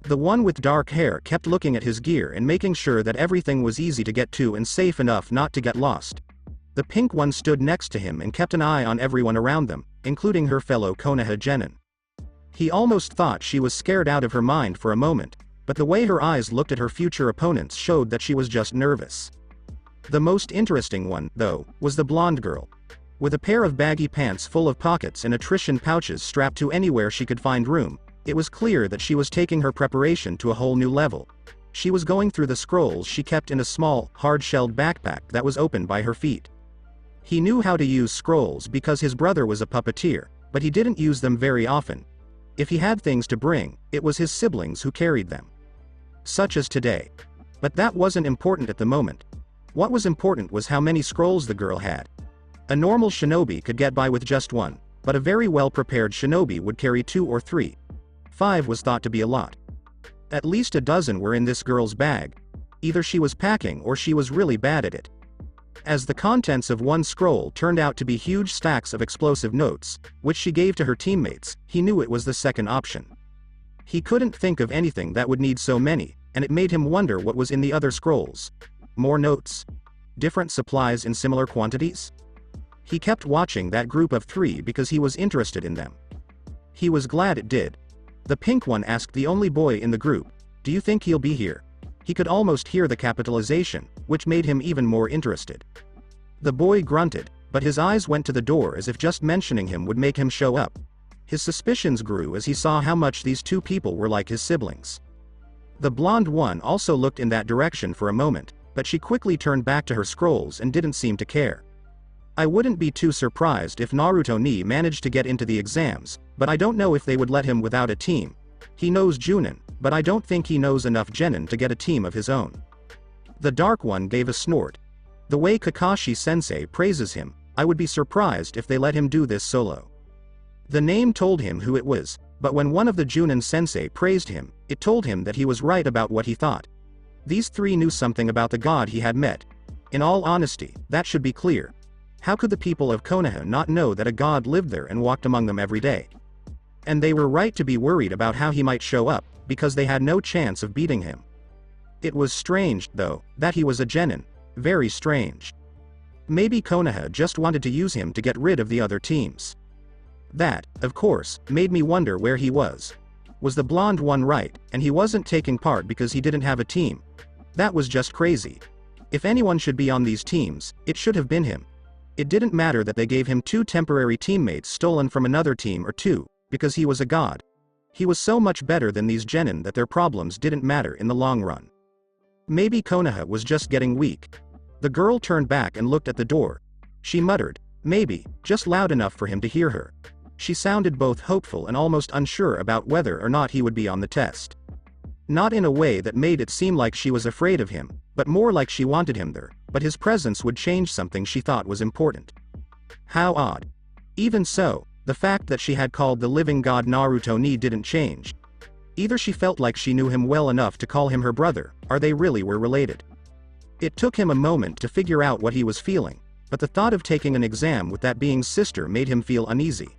The one with dark hair kept looking at his gear and making sure that everything was easy to get to and safe enough not to get lost. The pink one stood next to him and kept an eye on everyone around them, including her fellow Konoha genin. He almost thought she was scared out of her mind for a moment, but the way her eyes looked at her future opponents showed that she was just nervous. The most interesting one, though, was the blonde girl. With a pair of baggy pants full of pockets and attrition pouches strapped to anywhere she could find room, it was clear that she was taking her preparation to a whole new level. She was going through the scrolls she kept in a small, hard-shelled backpack that was open by her feet. He knew how to use scrolls because his brother was a puppeteer, but he didn't use them very often. If he had things to bring, it was his siblings who carried them. Such as today. But that wasn't important at the moment. What was important was how many scrolls the girl had. A normal shinobi could get by with just one, but a very well-prepared shinobi would carry 2 or 3. 5 was thought to be a lot. At least a dozen were in this girl's bag. Either she was packing or she was really bad at it. As the contents of one scroll turned out to be huge stacks of explosive notes, which she gave to her teammates, he knew it was the second option. He couldn't think of anything that would need so many, and it made him wonder what was in the other scrolls. More notes? Different supplies in similar quantities? He kept watching that group of 3 because he was interested in them. He was glad it did. The pink one asked the only boy in the group, "Do you think he'll be here?" He could almost hear the capitalization, which made him even more interested. The boy grunted, but his eyes went to the door as if just mentioning him would make him show up. His suspicions grew as he saw how much these 2 people were like his siblings. The blonde one also looked in that direction for a moment, but she quickly turned back to her scrolls and didn't seem to care. I wouldn't be too surprised if Naruto ni managed to get into the exams, but I don't know if they would let him without a team. He knows Junin, but I don't think he knows enough genin to get a team of his own. The dark one gave a snort. The way Kakashi-sensei praises him, I would be surprised if they let him do this solo. The name told him who it was, but when one of the Junin-sensei praised him, it told him that he was right about what he thought. These 3 knew something about the god he had met. In all honesty, that should be clear. How could the people of Konoha not know that a god lived there and walked among them every day? And they were right to be worried about how he might show up, because they had no chance of beating him. It was strange, though, that he was a genin. Very strange. Maybe Konoha just wanted to use him to get rid of the other teams. That, of course, made me wonder where he was. Was the blonde one right, and he wasn't taking part because he didn't have a team? That was just crazy. If anyone should be on these teams, it should have been him. It didn't matter that they gave him 2 temporary teammates stolen from another team or 2, because he was a god. He was so much better than these genin that their problems didn't matter in the long run. Maybe Konoha was just getting weak. The girl turned back and looked at the door. She muttered, maybe, just loud enough for him to hear her. She sounded both hopeful and almost unsure about whether or not he would be on the test. Not in a way that made it seem like she was afraid of him, but more like she wanted him there, but his presence would change something she thought was important. How odd. Even so, the fact that she had called the living god Naruto ni didn't change. Either she felt like she knew him well enough to call him her brother, or they really were related. It took him a moment to figure out what he was feeling, but the thought of taking an exam with that being's sister made him feel uneasy.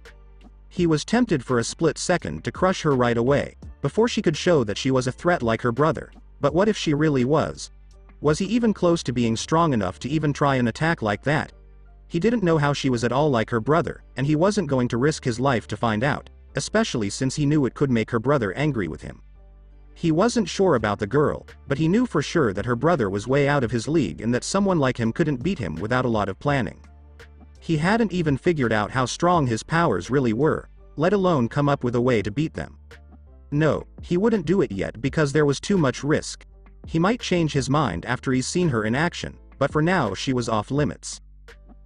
He was tempted for a split second to crush her right away, before she could show that she was a threat like her brother, but what if she really was? Was he even close to being strong enough to even try an attack like that? He didn't know how she was at all like her brother, and he wasn't going to risk his life to find out, especially since he knew it could make her brother angry with him. He wasn't sure about the girl, but he knew for sure that her brother was way out of his league and that someone like him couldn't beat him without a lot of planning. He hadn't even figured out how strong his powers really were, let alone come up with a way to beat them. No, he wouldn't do it yet because there was too much risk. He might change his mind after he's seen her in action, but for now she was off limits.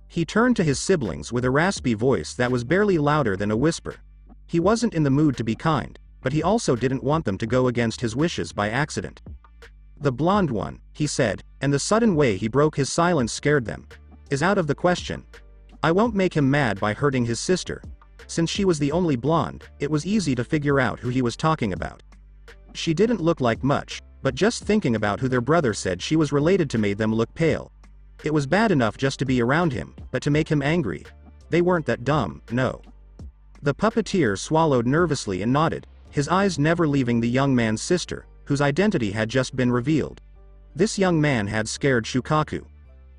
He turned to his siblings with a raspy voice that was barely louder than a whisper. He wasn't in the mood to be kind, but he also didn't want them to go against his wishes by accident. "The blonde one," he said, and the sudden way he broke his silence scared them, "is out of the question. I won't make him mad by hurting his sister." Since she was the only blonde, it was easy to figure out who he was talking about. She didn't look like much, but just thinking about who their brother said she was related to made them look pale. It was bad enough just to be around him, but to make him angry. They weren't that dumb, no. The puppeteer swallowed nervously and nodded, his eyes never leaving the young man's sister, whose identity had just been revealed. This young man had scared Shukaku.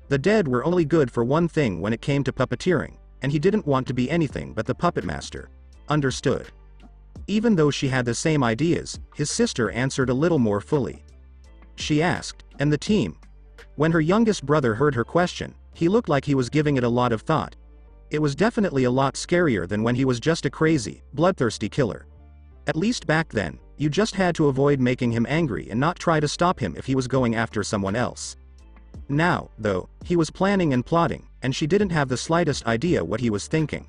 The dead were only good for one thing when it came to puppeteering, and he didn't want to be anything but the puppet master. Understood. Even though she had the same ideas, his sister answered a little more fully. She asked, "And the team?" When her youngest brother heard her question, he looked like he was giving it a lot of thought. It was definitely a lot scarier than when he was just a crazy, bloodthirsty killer. At least back then, you just had to avoid making him angry and not try to stop him if he was going after someone else. Now, though, he was planning and plotting, and she didn't have the slightest idea what he was thinking.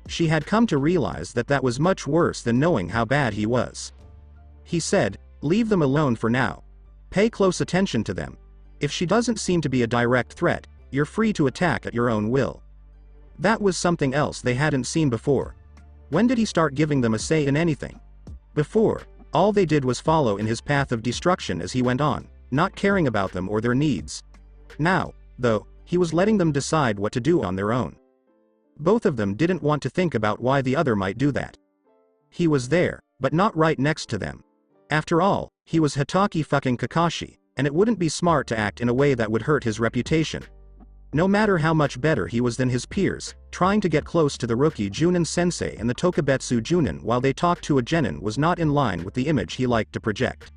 She had come to realize that that was much worse than knowing how bad he was. He said, "Leave them alone for now. Pay close attention to them. If she doesn't seem to be a direct threat, you're free to attack at your own will." That was something else they hadn't seen before. When did he start giving them a say in anything? Before, all they did was follow in his path of destruction as he went on, not caring about them or their needs. Now, though, he was letting them decide what to do on their own. Both of them didn't want to think about why the other might do that. He was there, but not right next to them. After all, he was Hitaki fucking Kakashi, and it wouldn't be smart to act in a way that would hurt his reputation. No matter how much better he was than his peers, trying to get close to the rookie Junin sensei and the Tokubetsu Junin while they talked to a genin was not in line with the image he liked to project.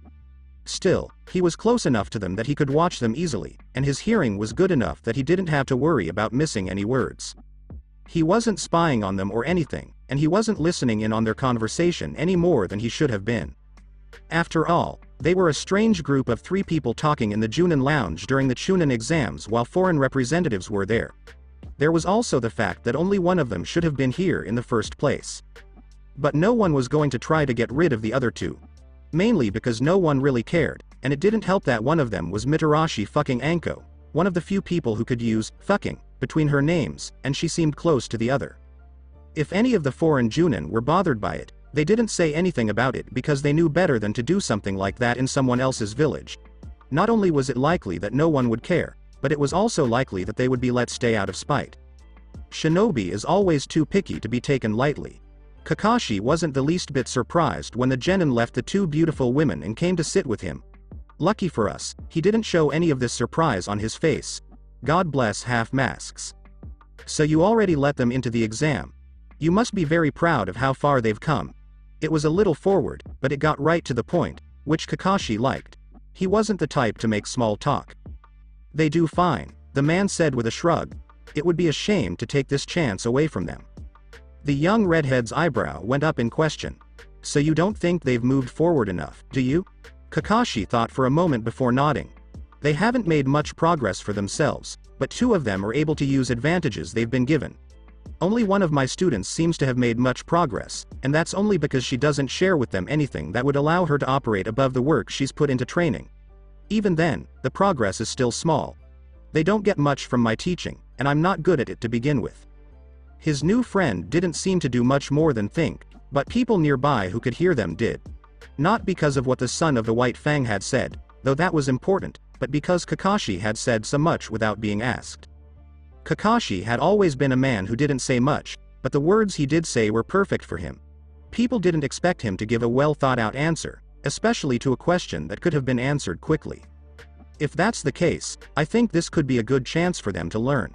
Still, he was close enough to them that he could watch them easily, and his hearing was good enough that he didn't have to worry about missing any words. He wasn't spying on them or anything, and he wasn't listening in on their conversation any more than he should have been. After all, they were a strange group of 3 people talking in the Junin lounge during the Chunin exams while foreign representatives were there. There was also the fact that only one of them should have been here in the first place. But no one was going to try to get rid of the other 2. Mainly because no one really cared, and it didn't help that one of them was Mitarashi fucking Anko, one of the few people who could use fucking between her names, and she seemed close to the other. If any of the foreign Junin were bothered by it, they didn't say anything about it because they knew better than to do something like that in someone else's village. Not only was it likely that no one would care, but it was also likely that they would be let stay out of spite. Shinobi is always too picky to be taken lightly. Kakashi wasn't the least bit surprised when the genin left the 2 beautiful women and came to sit with him. Lucky for us, he didn't show any of this surprise on his face. God bless half masks. "So you already let them into the exam. You must be very proud of how far they've come." It was a little forward, but it got right to the point, which Kakashi liked. He wasn't the type to make small talk. "They do fine," the man said with a shrug. It would be a shame to take this chance away from them. The young redhead's eyebrow went up in question. "So you don't think they've moved forward enough, do you?" Kakashi thought for a moment before nodding. "They haven't made much progress for themselves, but 2 of them are able to use advantages they've been given. Only one of my students seems to have made much progress, and that's only because she doesn't share with them anything that would allow her to operate above the work she's put into training. Even then, the progress is still small. They don't get much from my teaching, and I'm not good at it to begin with." His new friend didn't seem to do much more than think, but people nearby who could hear them did. Not because of what the son of the White Fang had said, though that was important, but because Kakashi had said so much without being asked. Kakashi had always been a man who didn't say much, but the words he did say were perfect for him. People didn't expect him to give a well-thought-out answer, especially to a question that could have been answered quickly. If that's the case, I think this could be a good chance for them to learn.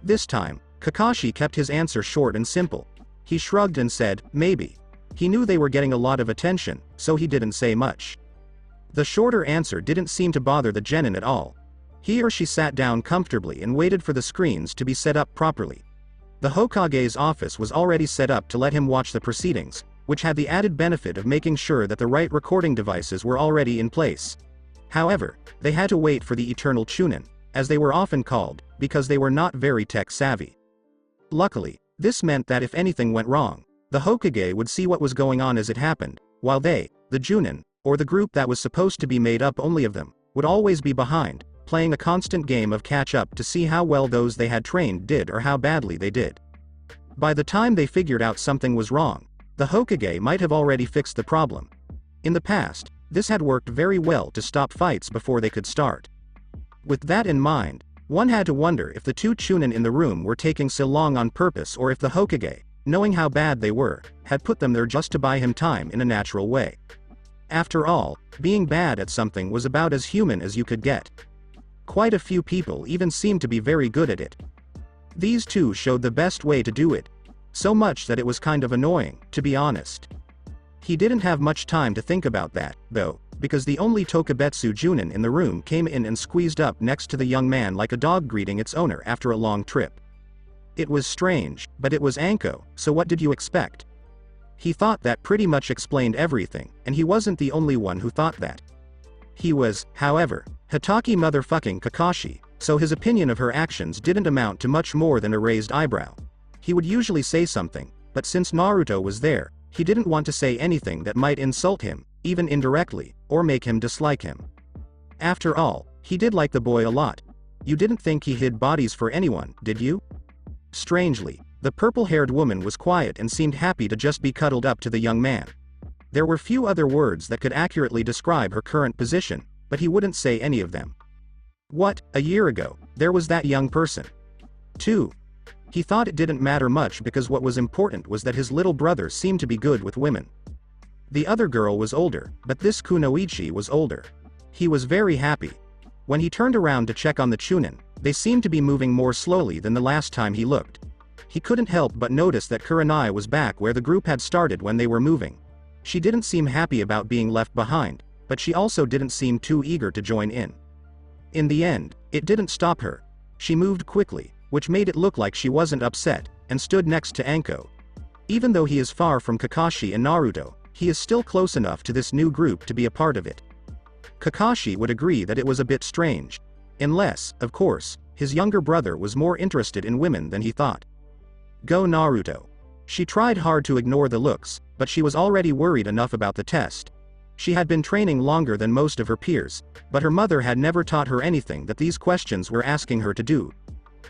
This time, Kakashi kept his answer short and simple. He shrugged and said, maybe. He knew they were getting a lot of attention, so he didn't say much. The shorter answer didn't seem to bother the genin at all. He or she sat down comfortably and waited for the screens to be set up properly. The Hokage's office was already set up to let him watch the proceedings, which had the added benefit of making sure that the right recording devices were already in place. However, they had to wait for the Eternal Chunin, as they were often called, because they were not very tech-savvy. Luckily, this meant that if anything went wrong, the Hokage would see what was going on as it happened, while they, the Junin, or the group that was supposed to be made up only of them, would always be behind, playing a constant game of catch-up to see how well those they had trained did or how badly they did. By the time they figured out something was wrong, the Hokage might have already fixed the problem. In the past, this had worked very well to stop fights before they could start. With that in mind, one had to wonder if the two Chunin in the room were taking so long on purpose or if the Hokage, knowing how bad they were, had put them there just to buy him time in a natural way. After all, being bad at something was about as human as you could get. Quite a few people even seemed to be very good at it. These two showed the best way to do it. So much that it was kind of annoying, to be honest. He didn't have much time to think about that, though, because the only Tokubetsu Junin in the room came in and squeezed up next to the young man like a dog greeting its owner after a long trip. It was strange, but it was Anko, so what did you expect? He thought that pretty much explained everything, and he wasn't the only one who thought that. He was, however, Hitaki motherfucking Kakashi, so his opinion of her actions didn't amount to much more than a raised eyebrow. He would usually say something, but since Naruto was there, he didn't want to say anything that might insult him, even indirectly, or make him dislike him. After all, he did like the boy a lot. You didn't think he hid bodies for anyone, did you? Strangely, the purple-haired woman was quiet and seemed happy to just be cuddled up to the young man. There were few other words that could accurately describe her current position, but he wouldn't say any of them. What, a year ago, there was that young person. 2. He thought it didn't matter much because what was important was that his little brother seemed to be good with women. The other girl was older, but this kunoichi was older. He was very happy. When he turned around to check on the Chunin, they seemed to be moving more slowly than the last time he looked. He couldn't help but notice that Kurenai was back where the group had started when they were moving. She didn't seem happy about being left behind, but she also didn't seem too eager to join in. In the end, it didn't stop her. She moved quickly, which made it look like she wasn't upset, and stood next to Anko. Even though he is far from Kakashi and Naruto, he is still close enough to this new group to be a part of it. Kakashi would agree that it was a bit strange. Unless, of course, his younger brother was more interested in women than he thought. Go Naruto. She tried hard to ignore the looks, but she was already worried enough about the test. She had been training longer than most of her peers, but her mother had never taught her anything that these questions were asking her to do.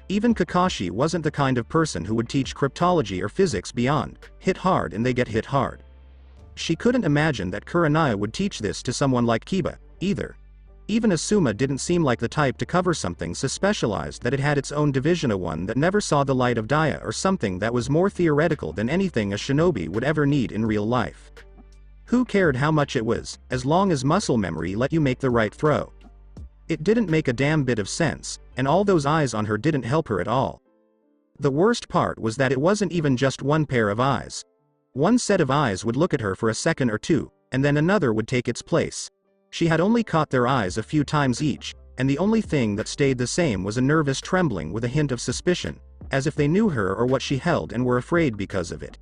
Even Kakashi wasn't the kind of person who would teach cryptology or physics beyond, hit hard and they get hit hard. She couldn't imagine that Kurenai would teach this to someone like Kiba, either. Even Asuma didn't seem like the type to cover something so specialized that it had its own division, a one that never saw the light of Dia, or something that was more theoretical than anything a shinobi would ever need in real life. Who cared how much it was, as long as muscle memory let you make the right throw? It didn't make a damn bit of sense, and all those eyes on her didn't help her at all. The worst part was that it wasn't even just one pair of eyes. One set of eyes would look at her for a second or two, and then another would take its place. She had only caught their eyes a few times each, and the only thing that stayed the same was a nervous trembling with a hint of suspicion, as if they knew her or what she held and were afraid because of it.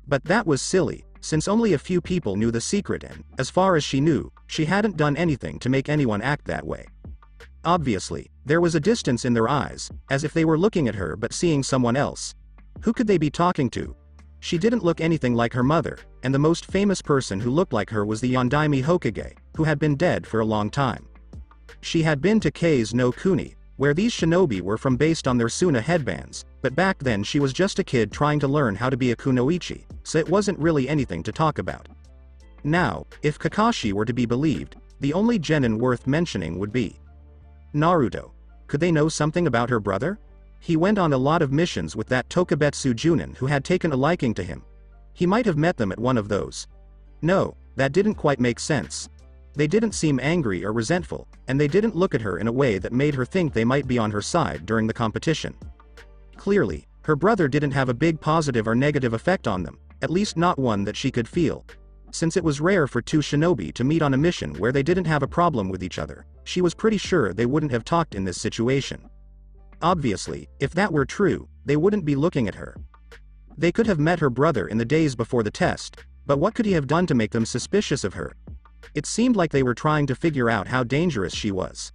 But that was silly, since only a few people knew the secret and, as far as she knew, she hadn't done anything to make anyone act that way. Obviously, there was a distance in their eyes, as if they were looking at her but seeing someone else. Who could they be talking to? She didn't look anything like her mother, and the most famous person who looked like her was the Yondaime Hokage, who had been dead for a long time. She had been to Kei's no Kuni, where these shinobi were from based on their Suna headbands, but back then she was just a kid trying to learn how to be a kunoichi, so it wasn't really anything to talk about. Now, if Kakashi were to be believed, the only genin worth mentioning would be Naruto. Could they know something about her brother? He went on a lot of missions with that Tokubetsu Junin who had taken a liking to him. He might have met them at one of those. No, that didn't quite make sense. They didn't seem angry or resentful, and they didn't look at her in a way that made her think they might be on her side during the competition. Clearly, her brother didn't have a big positive or negative effect on them, at least not one that she could feel. Since it was rare for two shinobi to meet on a mission where they didn't have a problem with each other, she was pretty sure they wouldn't have talked in this situation. Obviously, if that were true, they wouldn't be looking at her. They could have met her brother in the days before the test, but what could he have done to make them suspicious of her? It seemed like they were trying to figure out how dangerous she was.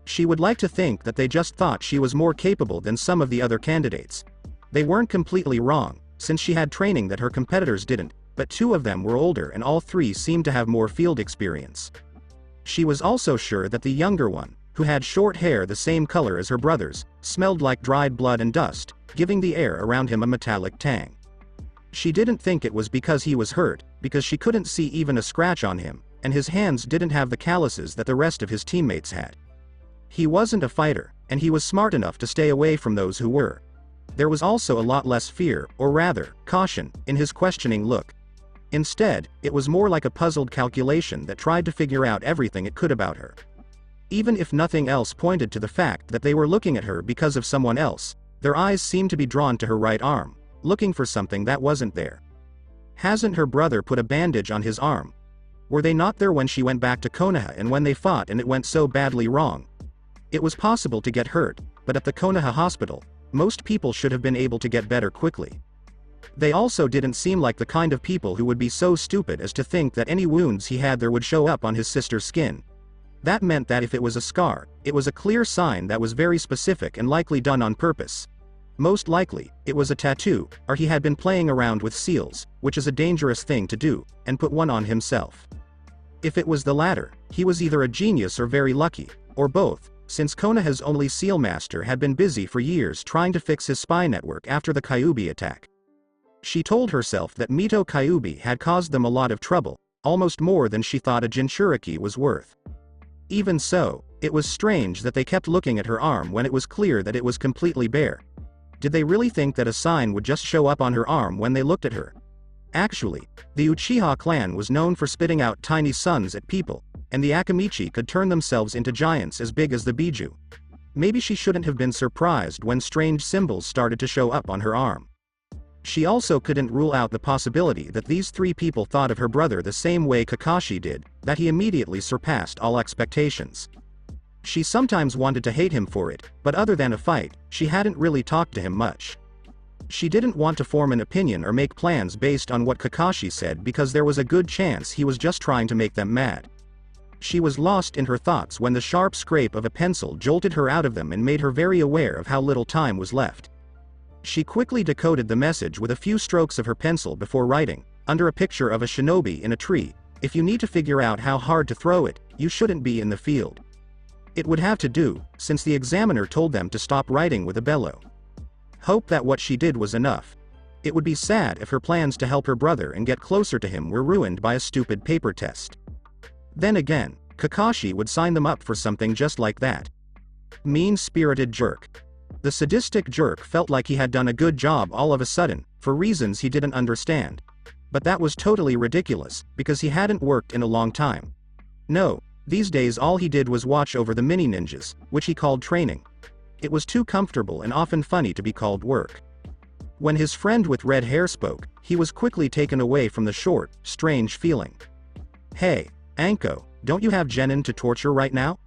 She would like to think that they just thought she was more capable than some of the other candidates. They weren't completely wrong, since she had training that her competitors didn't, but two of them were older and all three seemed to have more field experience. She was also sure that the younger one, who had short hair the same color as her brother's, smelled like dried blood and dust, giving the air around him a metallic tang. She didn't think it was because he was hurt, because she couldn't see even a scratch on him, and his hands didn't have the calluses that the rest of his teammates had. He wasn't a fighter, and he was smart enough to stay away from those who were. There was also a lot less fear, or rather, caution, in his questioning look. Instead, it was more like a puzzled calculation that tried to figure out everything it could about her. Even if nothing else pointed to the fact that they were looking at her because of someone else, their eyes seemed to be drawn to her right arm, looking for something that wasn't there. Hasn't her brother put a bandage on his arm? Were they not there when she went back to Konoha and when they fought and it went so badly wrong? It was possible to get hurt, but at the Konoha hospital, most people should have been able to get better quickly. They also didn't seem like the kind of people who would be so stupid as to think that any wounds he had there would show up on his sister's skin. That meant that if it was a scar, it was a clear sign that was very specific and likely done on purpose. Most likely, it was a tattoo, or he had been playing around with seals, which is a dangerous thing to do, and put one on himself. If it was the latter, he was either a genius or very lucky, or both, since Konoha's only seal master had been busy for years trying to fix his spy network after the Kyubi attack. She told herself that Mito Kyubi had caused them a lot of trouble, almost more than she thought a Jinchuriki was worth. Even so, it was strange that they kept looking at her arm when it was clear that it was completely bare. Did they really think that a sign would just show up on her arm when they looked at her? Actually, the Uchiha clan was known for spitting out tiny suns at people, and the Akamichi could turn themselves into giants as big as the Biju. Maybe she shouldn't have been surprised when strange symbols started to show up on her arm. She also couldn't rule out the possibility that these three people thought of her brother the same way Kakashi did, that he immediately surpassed all expectations. She sometimes wanted to hate him for it, but other than a fight, she hadn't really talked to him much. She didn't want to form an opinion or make plans based on what Kakashi said because there was a good chance he was just trying to make them mad. She was lost in her thoughts when the sharp scrape of a pencil jolted her out of them and made her very aware of how little time was left. She quickly decoded the message with a few strokes of her pencil before writing, under a picture of a shinobi in a tree, "If you need to figure out how hard to throw it, you shouldn't be in the field." It would have to do, since the examiner told them to stop writing with a bellow. Hope that what she did was enough. It would be sad if her plans to help her brother and get closer to him were ruined by a stupid paper test. Then again, Kakashi would sign them up for something just like that. Mean-spirited jerk. The sadistic jerk felt like he had done a good job all of a sudden, for reasons he didn't understand. But that was totally ridiculous, because he hadn't worked in a long time. No, these days all he did was watch over the mini-ninjas, which he called training. It was too comfortable and often funny to be called work. When his friend with red hair spoke, he was quickly taken away from the short, strange feeling. "Hey, Anko, don't you have genin to torture right now?"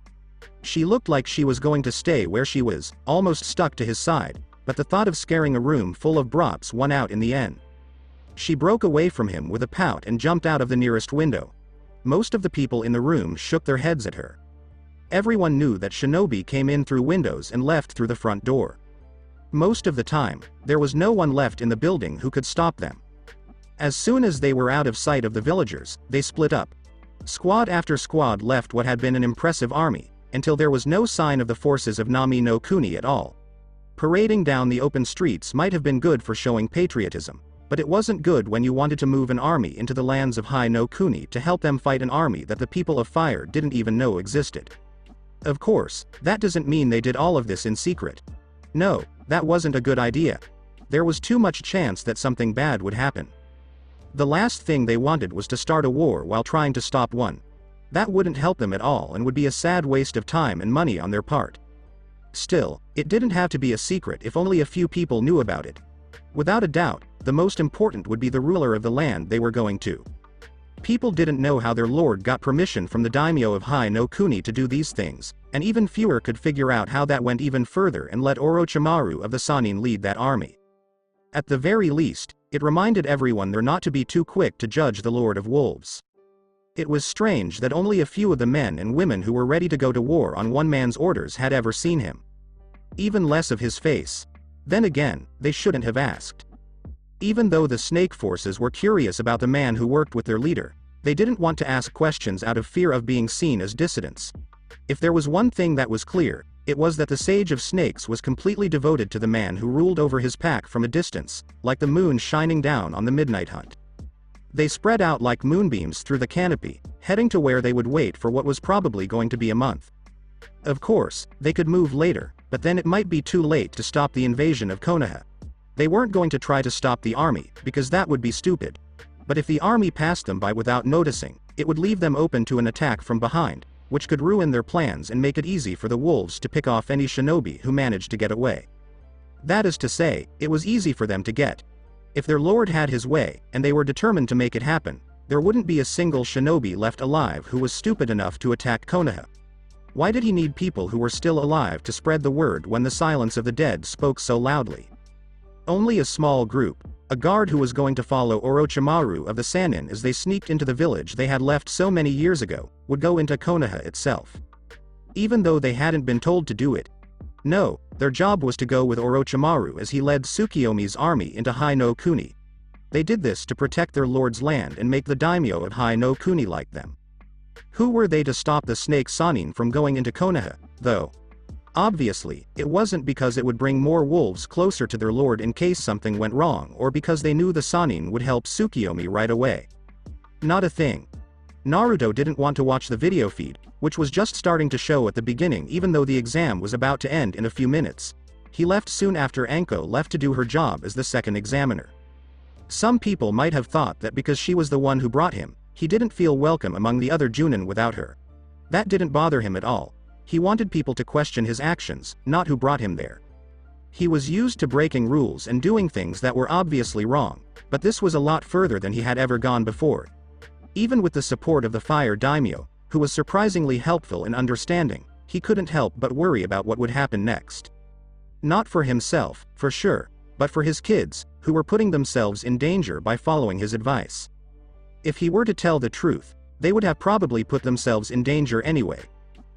She looked like she was going to stay where she was, almost stuck to his side, but the thought of scaring a room full of brats won out in the end. She broke away from him with a pout and jumped out of the nearest window. Most of the people in the room shook their heads at her. Everyone knew that shinobi came in through windows and left through the front door. Most of the time, there was no one left in the building who could stop them. As soon as they were out of sight of the villagers, they split up. Squad after squad left what had been an impressive army, until there was no sign of the forces of Nami no Kuni at all. Parading down the open streets might have been good for showing patriotism, but it wasn't good when you wanted to move an army into the lands of High no Kuni to help them fight an army that the people of Fire didn't even know existed. Of course, that doesn't mean they did all of this in secret. No, That wasn't a good idea. There was too much chance that something bad would happen. The last thing they wanted was to start a war while trying to stop one. That wouldn't help them at all and would be a sad waste of time and money on their part. Still, it didn't have to be a secret if only a few people knew about it. Without a doubt, the most important would be the ruler of the land they were going to. People didn't know how their lord got permission from the daimyo of Hai no Kuni to do these things, and even fewer could figure out how that went even further and let Orochimaru of the Sannin lead that army. At the very least, it reminded everyone there not to be too quick to judge the Lord of Wolves. It was strange that only a few of the men and women who were ready to go to war on one man's orders had ever seen him. Even less of his face. Then again, they shouldn't have asked. Even though the snake forces were curious about the man who worked with their leader, they didn't want to ask questions out of fear of being seen as dissidents. If there was one thing that was clear, it was that the Sage of Snakes was completely devoted to the man who ruled over his pack from a distance, like the moon shining down on the midnight hunt. They spread out like moonbeams through the canopy, heading to where they would wait for what was probably going to be a month. Of course, they could move later, but then it might be too late to stop the invasion of Konoha. They weren't going to try to stop the army, because that would be stupid. But if the army passed them by without noticing, it would leave them open to an attack from behind, which could ruin their plans and make it easy for the wolves to pick off any shinobi who managed to get away. That is to say, it was easy for them to get. If their lord had his way, and they were determined to make it happen, there wouldn't be a single shinobi left alive who was stupid enough to attack Konoha. Why did he need people who were still alive to spread the word when the silence of the dead spoke so loudly? Only a small group, a guard who was going to follow Orochimaru of the Sannin as they sneaked into the village they had left so many years ago, would go into Konoha itself. Even though they hadn't been told to do it. No, their job was to go with Orochimaru as he led Tsukiyomi's army into Hai no Kuni. They did this to protect their lord's land and make the daimyo of Hai no Kuni like them. Who were they to stop the snake Sannin from going into Konoha, though? Obviously, it wasn't because it would bring more wolves closer to their lord in case something went wrong or because they knew the Sannin would help Tsukiyomi right away. Not a thing. Naruto didn't want to watch the video feed, which was just starting to show at the beginning even though the exam was about to end in a few minutes. He left soon after Anko left to do her job as the second examiner. Some people might have thought that because she was the one who brought him, he didn't feel welcome among the other Junin without her. That didn't bother him at all. He wanted people to question his actions, not who brought him there. He was used to breaking rules and doing things that were obviously wrong, but this was a lot further than he had ever gone before. Even with the support of the Fire Daimyo, who was surprisingly helpful and understanding, he couldn't help but worry about what would happen next. Not for himself, for sure, but for his kids, who were putting themselves in danger by following his advice. If he were to tell the truth, they would have probably put themselves in danger anyway.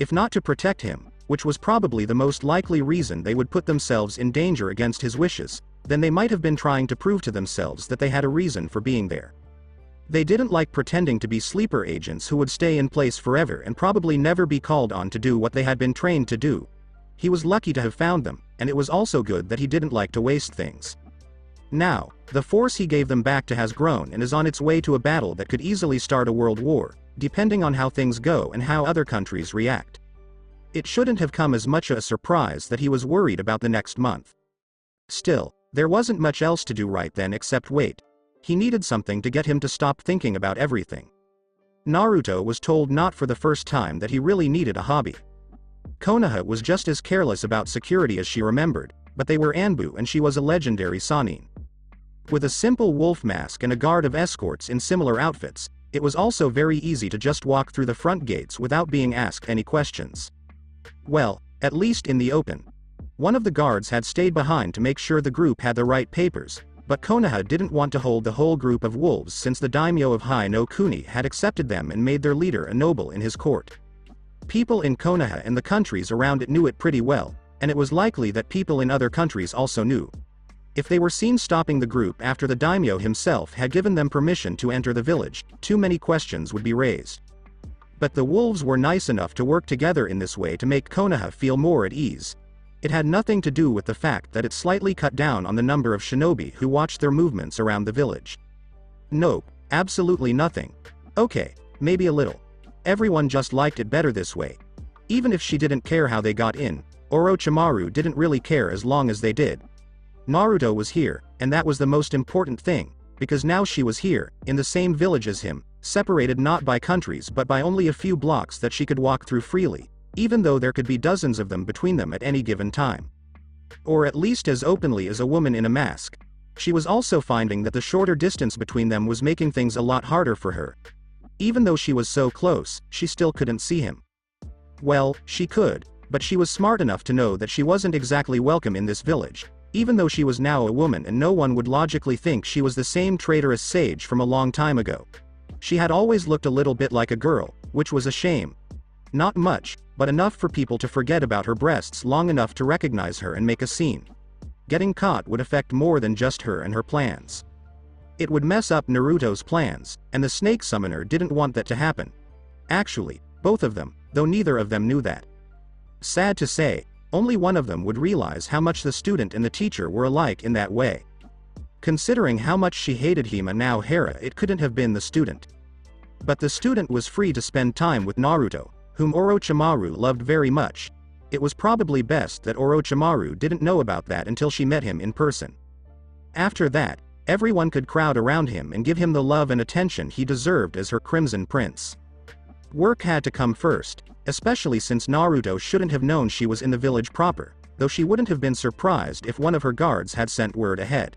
If not to protect him, which was probably the most likely reason they would put themselves in danger against his wishes, then they might have been trying to prove to themselves that they had a reason for being there. They didn't like pretending to be sleeper agents who would stay in place forever and probably never be called on to do what they had been trained to do. He was lucky to have found them, and it was also good that he didn't like to waste things. Now, the force he gave them back to has grown and is on its way to a battle that could easily start a world war, depending on how things go and how other countries react. It shouldn't have come as much a surprise that he was worried about the next month. Still, there wasn't much else to do right then except wait. He needed something to get him to stop thinking about everything. Naruto was told not for the first time that he really needed a hobby. Konoha was just as careless about security as she remembered, but they were Anbu and she was a legendary Sannin. With a simple wolf mask and a guard of escorts in similar outfits, it was also very easy to just walk through the front gates without being asked any questions. Well, at least in the open. One of the guards had stayed behind to make sure the group had the right papers, but Konoha didn't want to hold the whole group of wolves since the daimyo of Hai no Kuni had accepted them and made their leader a noble in his court. People in Konoha and the countries around it knew it pretty well, and it was likely that people in other countries also knew. If they were seen stopping the group after the daimyo himself had given them permission to enter the village, too many questions would be raised. But the wolves were nice enough to work together in this way to make Konoha feel more at ease. It had nothing to do with the fact that it slightly cut down on the number of shinobi who watched their movements around the village. Nope, absolutely nothing. Okay, maybe a little. Everyone just liked it better this way. Even if she didn't care how they got in, Orochimaru didn't really care as long as they did. Naruto was here, and that was the most important thing, because now she was here, in the same village as him, separated not by countries but by only a few blocks that she could walk through freely, even though there could be dozens of them between them at any given time. Or at least as openly as a woman in a mask. She was also finding that the shorter distance between them was making things a lot harder for her. Even though she was so close, she still couldn't see him. Well, she could, but she was smart enough to know that she wasn't exactly welcome in this village, even though she was now a woman and no one would logically think she was the same traitorous sage from a long time ago. She had always looked a little bit like a girl, which was a shame. Not much, but enough for people to forget about her breasts long enough to recognize her and make a scene. Getting caught would affect more than just her and her plans. It would mess up Naruto's plans, and the snake summoner didn't want that to happen. Actually, both of them, though neither of them knew that. Sad to say, only one of them would realize how much the student and the teacher were alike in that way. Considering how much she hated him and now Hera, it couldn't have been the student. But the student was free to spend time with Naruto, whom Orochimaru loved very much. It was probably best that Orochimaru didn't know about that until she met him in person. After that, everyone could crowd around him and give him the love and attention he deserved as her Crimson Prince. Work had to come first, especially since Naruto shouldn't have known she was in the village proper, though she wouldn't have been surprised if one of her guards had sent word ahead.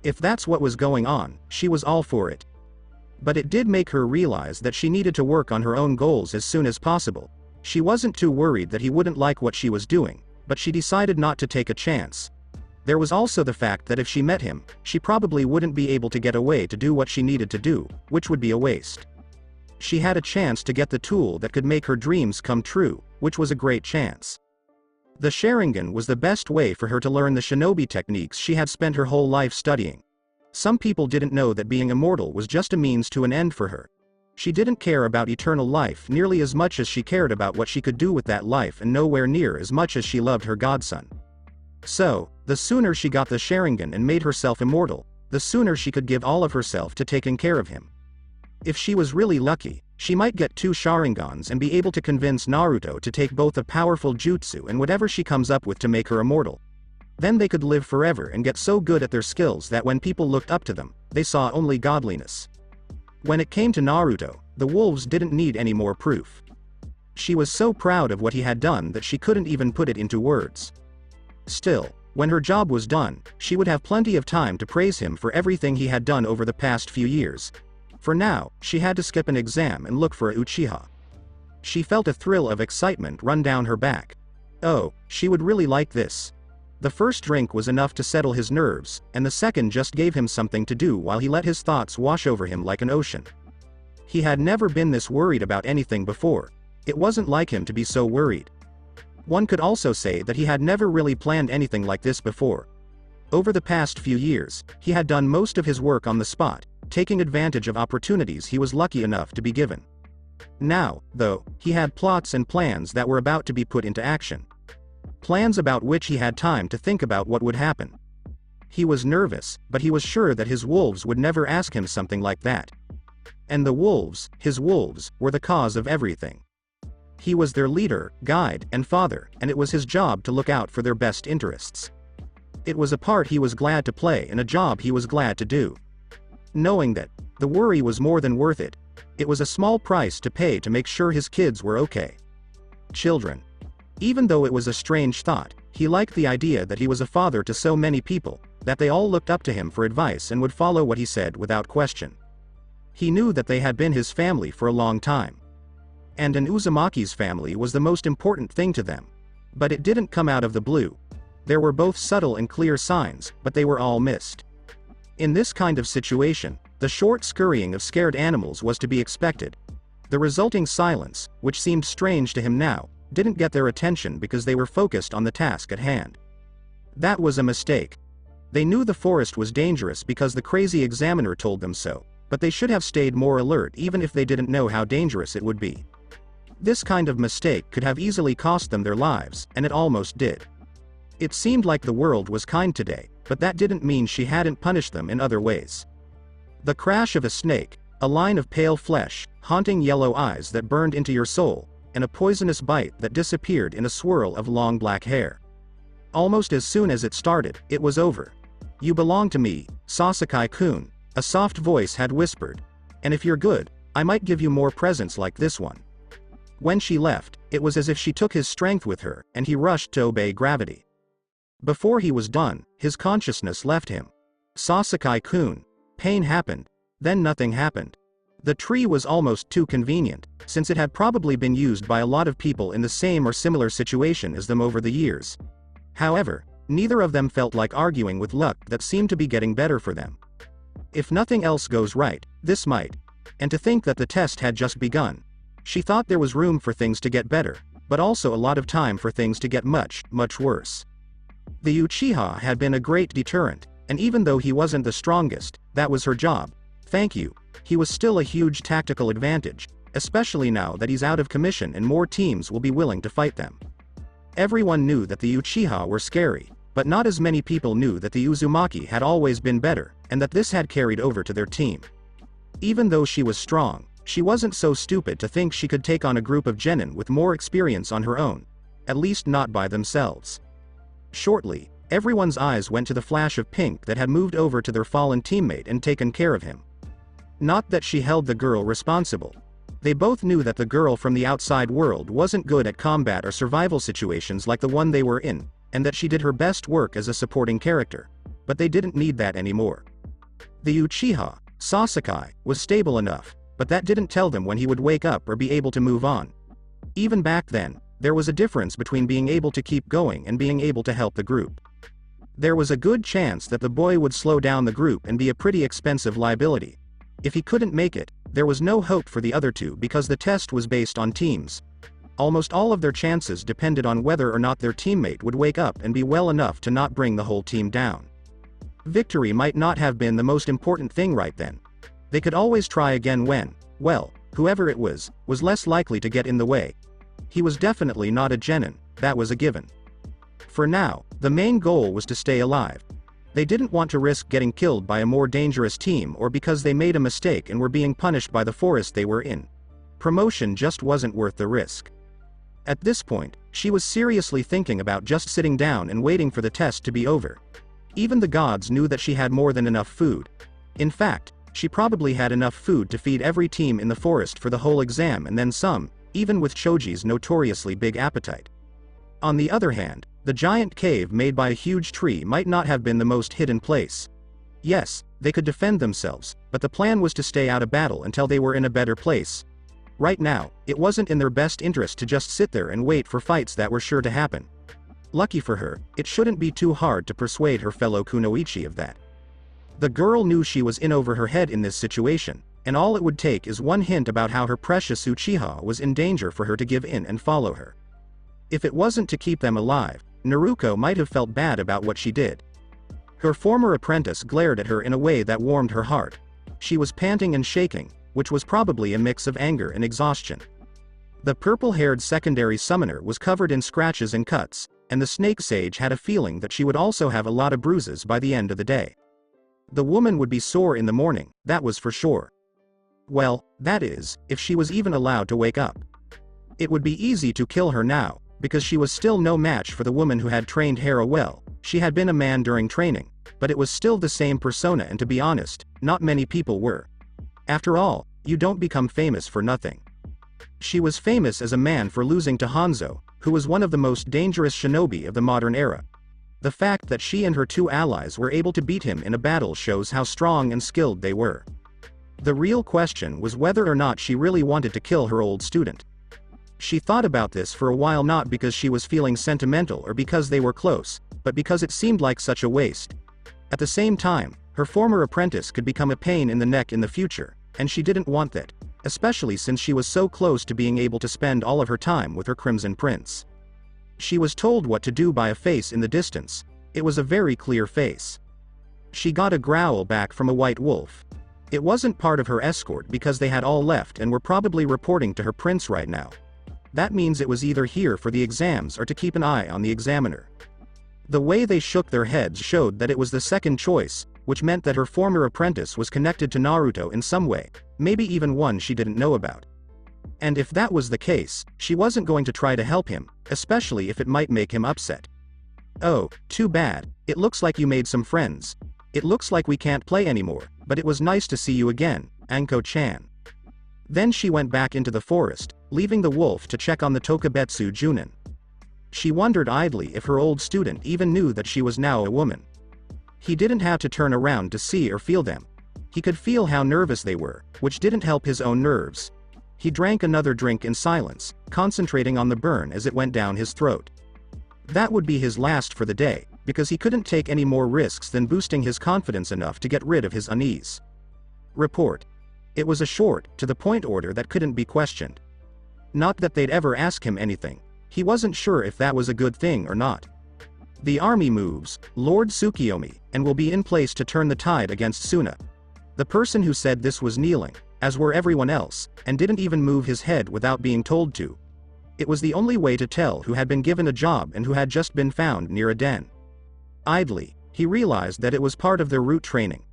If that's what was going on, she was all for it. But it did make her realize that she needed to work on her own goals as soon as possible. She wasn't too worried that he wouldn't like what she was doing, but she decided not to take a chance. There was also the fact that if she met him, she probably wouldn't be able to get away to do what she needed to do, which would be a waste. She had a chance to get the tool that could make her dreams come true, which was a great chance. The Sharingan was the best way for her to learn the shinobi techniques she had spent her whole life studying. Some people didn't know that being immortal was just a means to an end for her. She didn't care about eternal life nearly as much as she cared about what she could do with that life, and nowhere near as much as she loved her godson. So, the sooner she got the Sharingan and made herself immortal, the sooner she could give all of herself to taking care of him. If she was really lucky, she might get 2 Sharingans and be able to convince Naruto to take both a powerful jutsu and whatever she comes up with to make her immortal. Then they could live forever and get so good at their skills that when people looked up to them, they saw only godliness. When it came to Naruto, the wolves didn't need any more proof. She was so proud of what he had done that she couldn't even put it into words. Still, when her job was done, she would have plenty of time to praise him for everything he had done over the past few years. For now, she had to skip an exam and look for a Uchiha. She felt a thrill of excitement run down her back. Oh, she would really like this. The first drink was enough to settle his nerves, and the second just gave him something to do while he let his thoughts wash over him like an ocean. He had never been this worried about anything before. It wasn't like him to be so worried. One could also say that he had never really planned anything like this before. Over the past few years, he had done most of his work on the spot, taking advantage of opportunities he was lucky enough to be given. Now, though, he had plots and plans that were about to be put into action. Plans about which he had time to think about what would happen. He was nervous, but he was sure that his wolves would never ask him something like that. And the wolves, his wolves, were the cause of everything. He was their leader, guide, and father, and it was his job to look out for their best interests. It was a part he was glad to play and a job he was glad to do. Knowing that, the worry was more than worth it. It was a small price to pay to make sure his kids were okay. Children. Even though it was a strange thought, he liked the idea that he was a father to so many people, that they all looked up to him for advice and would follow what he said without question. He knew that they had been his family for a long time. And an Uzumaki's family was the most important thing to them. But it didn't come out of the blue. There were both subtle and clear signs, but they were all missed. In this kind of situation, the short scurrying of scared animals was to be expected. The resulting silence, which seemed strange to him now, didn't get their attention because they were focused on the task at hand. That was a mistake. They knew the forest was dangerous because the crazy examiner told them so, but they should have stayed more alert even if they didn't know how dangerous it would be. This kind of mistake could have easily cost them their lives, and it almost did. It seemed like the world was kind today, but that didn't mean she hadn't punished them in other ways. The crash of a snake, a line of pale flesh, haunting yellow eyes that burned into your soul, and a poisonous bite that disappeared in a swirl of long black hair. Almost as soon as it started, it was over. "You belong to me, Sasuke-kun," a soft voice had whispered. "And if you're good, I might give you more presents like this one." When she left, it was as if she took his strength with her, and he rushed to obey gravity. Before he was done, his consciousness left him. "Sasuke-kun." Pain happened. Then nothing happened. The tree was almost too convenient, since it had probably been used by a lot of people in the same or similar situation as them over the years. However, neither of them felt like arguing with luck that seemed to be getting better for them. If nothing else goes right, this might. And to think that the test had just begun. She thought there was room for things to get better, but also a lot of time for things to get much, much worse. The Uchiha had been a great deterrent, and even though he wasn't the strongest, that was her job. Thank you. He was still a huge tactical advantage, especially now that he's out of commission and more teams will be willing to fight them. Everyone knew that the Uchiha were scary, but not as many people knew that the Uzumaki had always been better, and that this had carried over to their team. Even though she was strong, she wasn't so stupid to think she could take on a group of genin with more experience on her own. At least not by themselves. Shortly, everyone's eyes went to the flash of pink that had moved over to their fallen teammate and taken care of him. Not that she held the girl responsible. They both knew that the girl from the outside world wasn't good at combat or survival situations like the one they were in, and that she did her best work as a supporting character. But they didn't need that anymore. The Uchiha, Sasuke, was stable enough, but that didn't tell them when he would wake up or be able to move on. Even back then, there was a difference between being able to keep going and being able to help the group. There was a good chance that the boy would slow down the group and be a pretty expensive liability. If he couldn't make it, there was no hope for the other two because the test was based on teams. Almost all of their chances depended on whether or not their teammate would wake up and be well enough to not bring the whole team down. Victory might not have been the most important thing right then. They could always try again when, well, whoever it was less likely to get in the way. He was definitely not a genin, that was a given. For now, the main goal was to stay alive. They didn't want to risk getting killed by a more dangerous team or because they made a mistake and were being punished by the forest they were in. Promotion just wasn't worth the risk. At this point, she was seriously thinking about just sitting down and waiting for the test to be over. Even the gods knew that she had more than enough food. In fact, she probably had enough food to feed every team in the forest for the whole exam and then some, even with Choji's notoriously big appetite. On the other hand, the giant cave made by a huge tree might not have been the most hidden place. Yes, they could defend themselves, but the plan was to stay out of battle until they were in a better place. Right now, it wasn't in their best interest to just sit there and wait for fights that were sure to happen. Lucky for her, it shouldn't be too hard to persuade her fellow kunoichi of that. The girl knew she was in over her head in this situation, and all it would take is one hint about how her precious Uchiha was in danger for her to give in and follow her. If it wasn't to keep them alive, Naruko might have felt bad about what she did. Her former apprentice glared at her in a way that warmed her heart. She was panting and shaking, which was probably a mix of anger and exhaustion. The purple-haired secondary summoner was covered in scratches and cuts, and the snake sage had a feeling that she would also have a lot of bruises by the end of the day. The woman would be sore in the morning, that was for sure. Well, that is, if she was even allowed to wake up. It would be easy to kill her now, because she was still no match for the woman who had trained Hera well. She had been a man during training, but it was still the same persona, and to be honest, not many people were. After all, you don't become famous for nothing. She was famous as a man for losing to Hanzo, who was one of the most dangerous shinobi of the modern era. The fact that she and her two allies were able to beat him in a battle shows how strong and skilled they were. The real question was whether or not she really wanted to kill her old student. She thought about this for a while, not because she was feeling sentimental or because they were close, but because it seemed like such a waste. At the same time, her former apprentice could become a pain in the neck in the future, and she didn't want that, especially since she was so close to being able to spend all of her time with her Crimson Prince. She was told what to do by a face in the distance. It was a very clear face. She got a growl back from a white wolf. It wasn't part of her escort because they had all left and were probably reporting to her prince right now. That means it was either here for the exams or to keep an eye on the examiner. The way they shook their heads showed that it was the second choice, which meant that her former apprentice was connected to Naruto in some way, maybe even one she didn't know about. And if that was the case, she wasn't going to try to help him, especially if it might make him upset. Oh, too bad, it looks like you made some friends. It looks like we can't play anymore, but it was nice to see you again, Anko-chan. Then she went back into the forest, leaving the wolf to check on the Tokubetsu Junin. She wondered idly if her old student even knew that she was now a woman. He didn't have to turn around to see or feel them. He could feel how nervous they were, which didn't help his own nerves. He drank another drink in silence, concentrating on the burn as it went down his throat. That would be his last for the day, because he couldn't take any more risks than boosting his confidence enough to get rid of his unease. Report. It was a short, to-the-point order that couldn't be questioned. Not that they'd ever ask him anything. He wasn't sure if that was a good thing or not. The army moves, Lord Tsukiyomi, and will be in place to turn the tide against Suna. The person who said this was kneeling, as were everyone else, and didn't even move his head without being told to. It was the only way to tell who had been given a job and who had just been found near a den. Idly, he realized that it was part of their route training.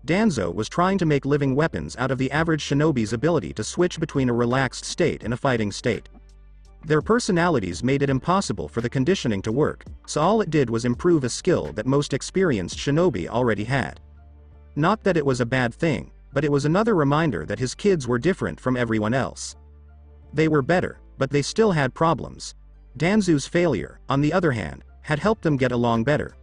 Danzo was trying to make living weapons out of the average shinobi's ability to switch between a relaxed state and a fighting state. Their personalities made it impossible for the conditioning to work, so all it did was improve a skill that most experienced shinobi already had. Not that it was a bad thing, but it was another reminder that his kids were different from everyone else. They were better, but they still had problems. Danzu's failure, on the other hand, had helped them get along better.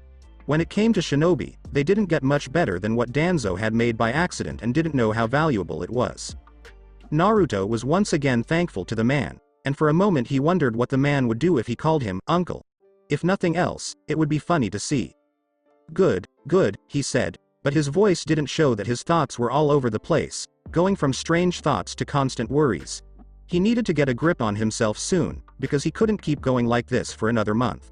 When it came to shinobi, they didn't get much better than what Danzo had made by accident and didn't know how valuable it was. Naruto was once again thankful to the man, and for a moment he wondered what the man would do if he called him uncle. If nothing else, it would be funny to see. Good, he said, but his voice didn't show that his thoughts were all over the place, going from strange thoughts to constant worries. He needed to get a grip on himself soon, because he couldn't keep going like this for another month.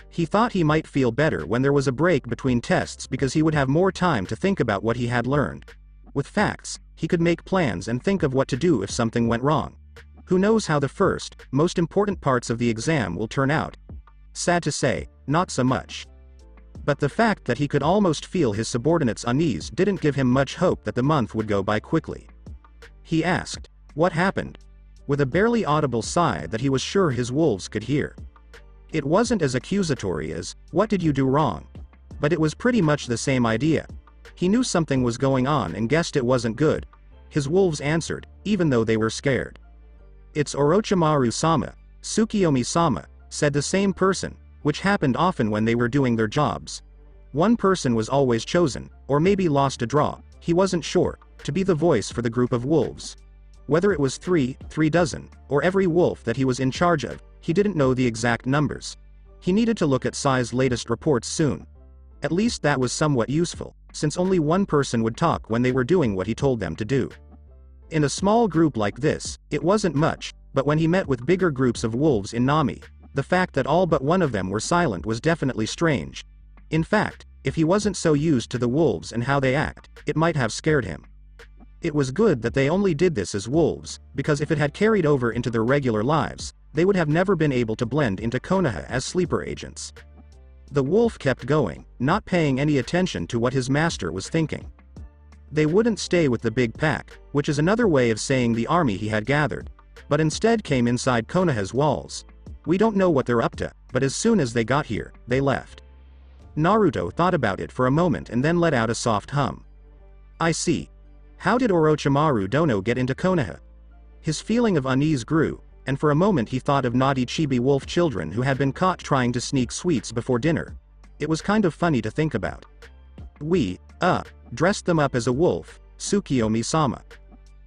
He thought he might feel better when there was a break between tests because he would have more time to think about what he had learned. With facts, he could make plans and think of what to do if something went wrong. Who knows how the first, most important parts of the exam will turn out? Sad to say, not so much. But the fact that he could almost feel his subordinate's unease didn't give him much hope that the month would go by quickly. He asked, "What happened?" with a barely audible sigh that he was sure his wolves could hear. It wasn't as accusatory as, "What did you do wrong?" But it was pretty much the same idea. He knew something was going on and guessed it wasn't good. His wolves answered, even though they were scared. "It's Orochimaru-sama, Tsukiyomi-sama," said the same person, which happened often when they were doing their jobs. One person was always chosen, or maybe lost a draw, he wasn't sure, to be the voice for the group of wolves. Whether it was 3 dozen, or every wolf that he was in charge of, he didn't know the exact numbers. He needed to look at Sai's latest reports soon. At least that was somewhat useful, since only one person would talk when they were doing what he told them to do. In a small group like this, it wasn't much, but when he met with bigger groups of wolves in Nami, the fact that all but one of them were silent was definitely strange. In fact, if he wasn't so used to the wolves and how they act, it might have scared him. It was good that they only did this as wolves, because if it had carried over into their regular lives, they would have never been able to blend into Konoha as sleeper agents. The wolf kept going, not paying any attention to what his master was thinking. They wouldn't stay with the big pack, which is another way of saying the army he had gathered, but instead came inside Konoha's walls. We don't know what they're up to, but as soon as they got here, they left. Naruto thought about it for a moment and then let out a soft hum. I see. How did Orochimaru Dono get into Konoha? His feeling of unease grew, and for a moment he thought of naughty chibi wolf children who had been caught trying to sneak sweets before dinner. It was kind of funny to think about. We, dressed them up as a wolf, Tsukiyomi-sama.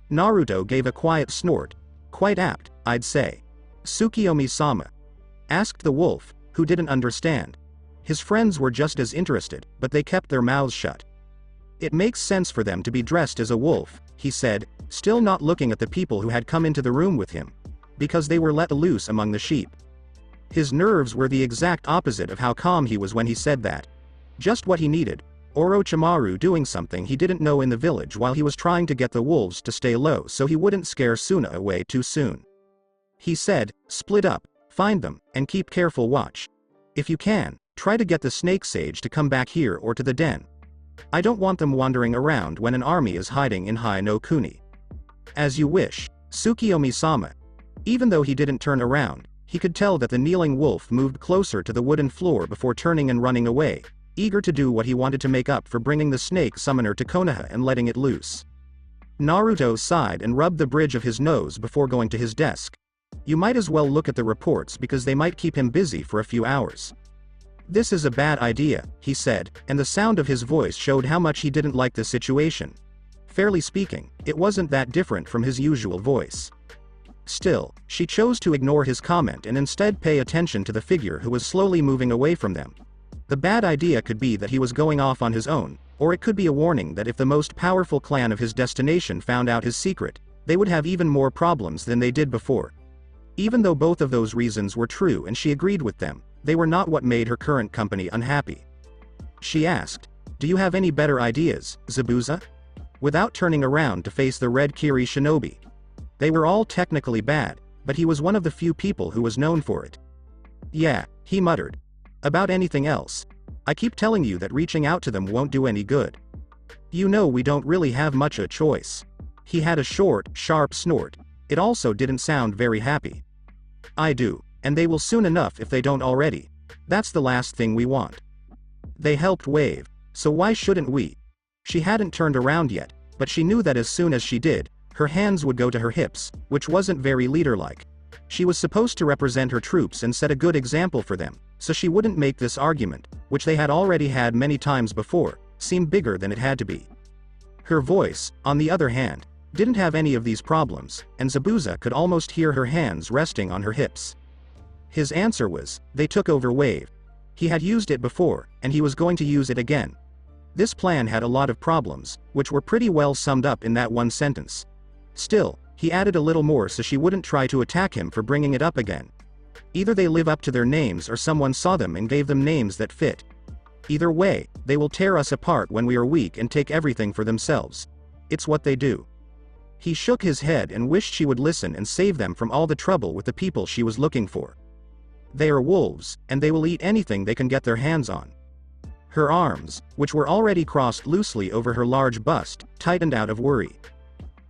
Naruto gave a quiet snort. Quite apt, I'd say. Tsukiyomi-sama? Asked the wolf, who didn't understand. His friends were just as interested, but they kept their mouths shut. It makes sense for them to be dressed as a wolf, he said, still not looking at the people who had come into the room with him. Because they were let loose among the sheep. His nerves were the exact opposite of how calm he was when he said that. Just what he needed. Orochimaru doing something he didn't know in the village while he was trying to get the wolves to stay low so he wouldn't scare Suna away too soon. He said, split up, find them, and keep careful watch. If you can, try to get the snake sage to come back here or to the den. I don't want them wandering around when an army is hiding in Hai no Kuni. As you wish. Tsukiyomi-sama. Even though he didn't turn around, he could tell that the kneeling wolf moved closer to the wooden floor before turning and running away, eager to do what he wanted to make up for bringing the snake summoner to Konoha and letting it loose. Naruto sighed and rubbed the bridge of his nose before going to his desk. You might as well look at the reports because they might keep him busy for a few hours. This is a bad idea, he said, and the sound of his voice showed how much he didn't like the situation. Fairly speaking, it wasn't that different from his usual voice. Still, she chose to ignore his comment and instead pay attention to the figure who was slowly moving away from them. The bad idea could be that he was going off on his own, or it could be a warning that if the most powerful clan of his destination found out his secret, they would have even more problems than they did before. Even though both of those reasons were true and she agreed with them, they were not what made her current company unhappy. She asked, "Do you have any better ideas, Zabuza?" Without turning around to face the Red Kiri shinobi. They were all technically bad, but he was one of the few people who was known for it. "Yeah," he muttered. "About anything else? I keep telling you that reaching out to them won't do any good. You know we don't really have much a choice." He had a short, sharp snort. It also didn't sound very happy. "I do. And they will soon enough if they don't already. That's the last thing we want. They helped Wave, so why shouldn't we?" She hadn't turned around yet, but she knew that as soon as she did, her hands would go to her hips, which wasn't very leader-like. She was supposed to represent her troops and set a good example for them, so she wouldn't make this argument, which they had already had many times before, seem bigger than it had to be. Her voice, on the other hand, didn't have any of these problems, and Zabuza could almost hear her hands resting on her hips. His answer was, they took over Wave. He had used it before, and he was going to use it again. This plan had a lot of problems, which were pretty well summed up in that one sentence. Still, he added a little more so she wouldn't try to attack him for bringing it up again. Either they live up to their names or someone saw them and gave them names that fit. Either way, they will tear us apart when we are weak and take everything for themselves. It's what they do. He shook his head and wished she would listen and save them from all the trouble with the people she was looking for. They are wolves, and they will eat anything they can get their hands on. Her arms, which were already crossed loosely over her large bust, tightened out of worry.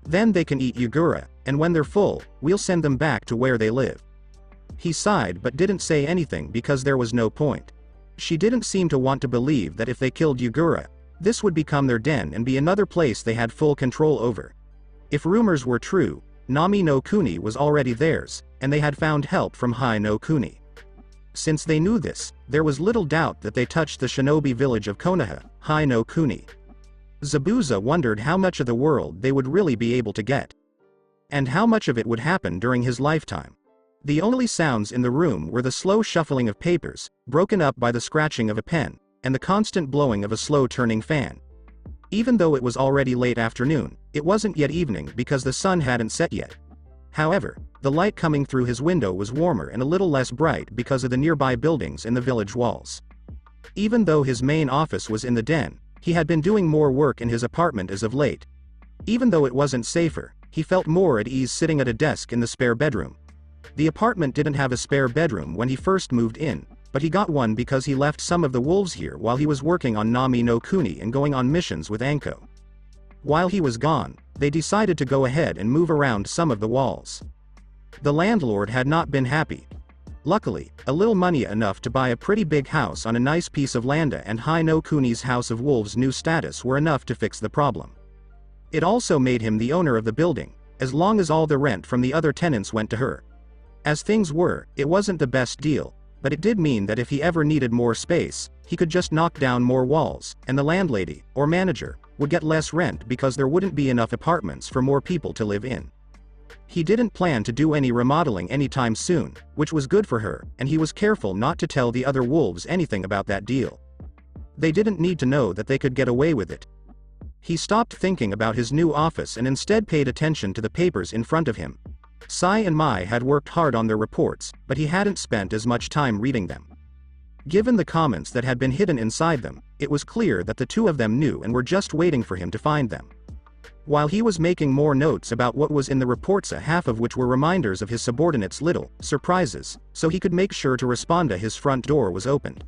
Then they can eat Yagura, and when they're full, we'll send them back to where they live. He sighed but didn't say anything because there was no point. She didn't seem to want to believe that if they killed Yagura, this would become their den and be another place they had full control over. If rumors were true, Nami no Kuni was already theirs, and they had found help from Hai no Kuni. Since they knew this, there was little doubt that they touched the shinobi village of Konoha, Hai no Kuni. Zabuza wondered how much of the world they would really be able to get. And how much of it would happen during his lifetime. The only sounds in the room were the slow shuffling of papers, broken up by the scratching of a pen, and the constant blowing of a slow-turning fan. Even though it was already late afternoon, it wasn't yet evening because the sun hadn't set yet. However, the light coming through his window was warmer and a little less bright because of the nearby buildings and the village walls. Even though his main office was in the den, he had been doing more work in his apartment as of late. Even though it wasn't safer, he felt more at ease sitting at a desk in the spare bedroom. The apartment didn't have a spare bedroom when he first moved in, but he got one because he left some of the wolves here while he was working on Nami no Kuni and going on missions with Anko. While he was gone, they decided to go ahead and move around some of the walls. The landlord had not been happy. Luckily, a little money enough to buy a pretty big house on a nice piece of land and Hai no Kuni's House of Wolves' new status were enough to fix the problem. It also made him the owner of the building, as long as all the rent from the other tenants went to her. As things were, it wasn't the best deal, but it did mean that if he ever needed more space, he could just knock down more walls, and the landlady, or manager, would get less rent because there wouldn't be enough apartments for more people to live in. He didn't plan to do any remodeling anytime soon, which was good for her, and he was careful not to tell the other wolves anything about that deal. They didn't need to know that they could get away with it. He stopped thinking about his new office and instead paid attention to the papers in front of him. Sai and Mai had worked hard on their reports, but he hadn't spent as much time reading them. Given the comments that had been hidden inside them, it was clear that the two of them knew and were just waiting for him to find them. While he was making more notes about what was in the reports, a half of which were reminders of his subordinates' little surprises, so he could make sure to respond, his front door was opened.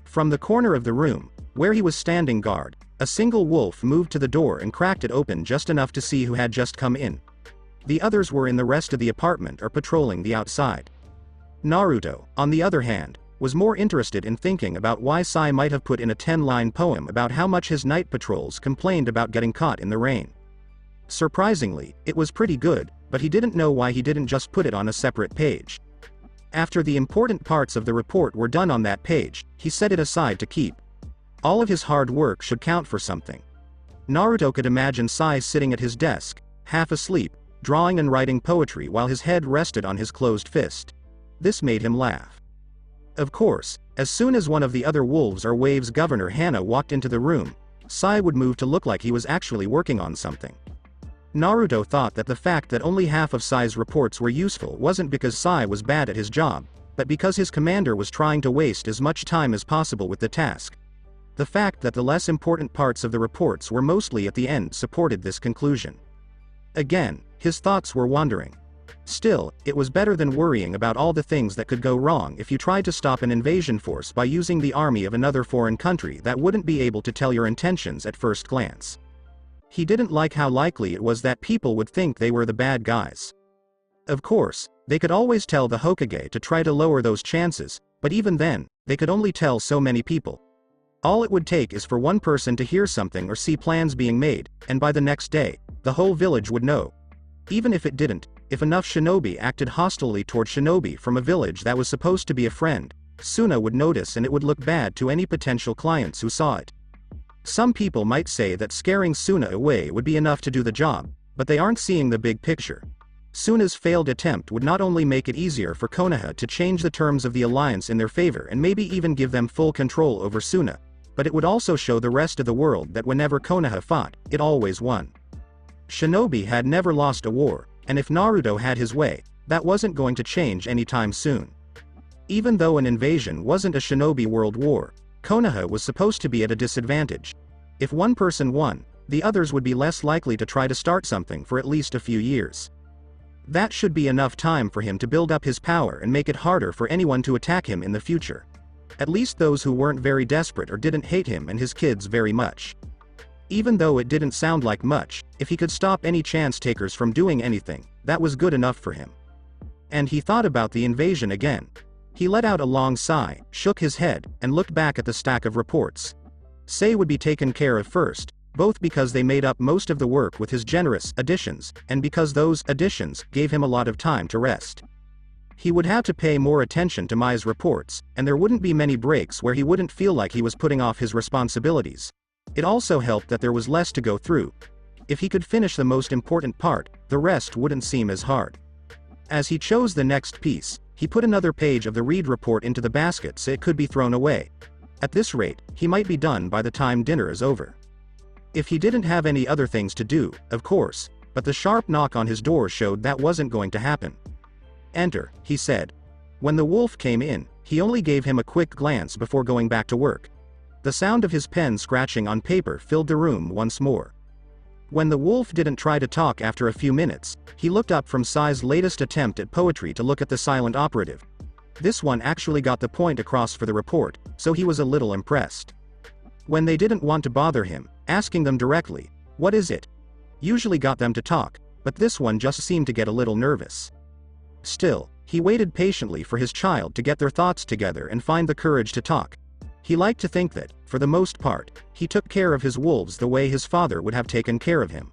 From the corner of the room, where he was standing guard, a single wolf moved to the door and cracked it open just enough to see who had just come in. The others were in the rest of the apartment or patrolling the outside. Naruto, on the other hand, was more interested in thinking about why Sai might have put in a 10-line poem about how much his night patrols complained about getting caught in the rain. Surprisingly, it was pretty good, but he didn't know why he didn't just put it on a separate page. After the important parts of the report were done on that page, he set it aside to keep. All of his hard work should count for something. Naruto could imagine Sai sitting at his desk, half asleep, drawing and writing poetry while his head rested on his closed fist. This made him laugh. Of course, as soon as one of the other wolves or Wave's governor Hana walked into the room, Sai would move to look like he was actually working on something. Naruto thought that the fact that only half of Sai's reports were useful wasn't because Sai was bad at his job, but because his commander was trying to waste as much time as possible with the task. The fact that the less important parts of the reports were mostly at the end supported this conclusion. Again, his thoughts were wandering. Still, it was better than worrying about all the things that could go wrong if you tried to stop an invasion force by using the army of another foreign country that wouldn't be able to tell your intentions at first glance. He didn't like how likely it was that people would think they were the bad guys. Of course, they could always tell the Hokage to try to lower those chances, but even then, they could only tell so many people. All it would take is for one person to hear something or see plans being made, and by the next day, the whole village would know. Even if it didn't, if enough shinobi acted hostilely toward shinobi from a village that was supposed to be a friend, Suna would notice and it would look bad to any potential clients who saw it. Some people might say that scaring Suna away would be enough to do the job, but they aren't seeing the big picture. Suna's failed attempt would not only make it easier for Konoha to change the terms of the alliance in their favor and maybe even give them full control over Suna, but it would also show the rest of the world that whenever Konoha fought, it always won. Shinobi had never lost a war, and if Naruto had his way, that wasn't going to change anytime soon. Even though an invasion wasn't a shinobi world war, Konoha was supposed to be at a disadvantage. If one person won, the others would be less likely to try to start something for at least a few years. That should be enough time for him to build up his power and make it harder for anyone to attack him in the future. At least those who weren't very desperate or didn't hate him and his kids very much. Even though it didn't sound like much, if he could stop any chance takers from doing anything, that was good enough for him. And he thought about the invasion again. He let out a long sigh, shook his head, and looked back at the stack of reports. Sei would be taken care of first, both because they made up most of the work with his generous additions, and because those additions gave him a lot of time to rest. He would have to pay more attention to Mai's reports, and there wouldn't be many breaks where he wouldn't feel like he was putting off his responsibilities. It also helped that there was less to go through. If he could finish the most important part, the rest wouldn't seem as hard. As he chose the next piece, he put another page of the read report into the basket so it could be thrown away. At this rate, he might be done by the time dinner is over. If he didn't have any other things to do, of course, but the sharp knock on his door showed that wasn't going to happen. "Enter," he said. When the wolf came in, he only gave him a quick glance before going back to work. The sound of his pen scratching on paper filled the room once more. When the wolf didn't try to talk after a few minutes, he looked up from Sai's latest attempt at poetry to look at the silent operative. This one actually got the point across for the report, so he was a little impressed. When they didn't want to bother him, asking them directly, "What is it?" usually got them to talk, but this one just seemed to get a little nervous. Still, he waited patiently for his child to get their thoughts together and find the courage to talk. He liked to think that, for the most part, he took care of his wolves the way his father would have taken care of him.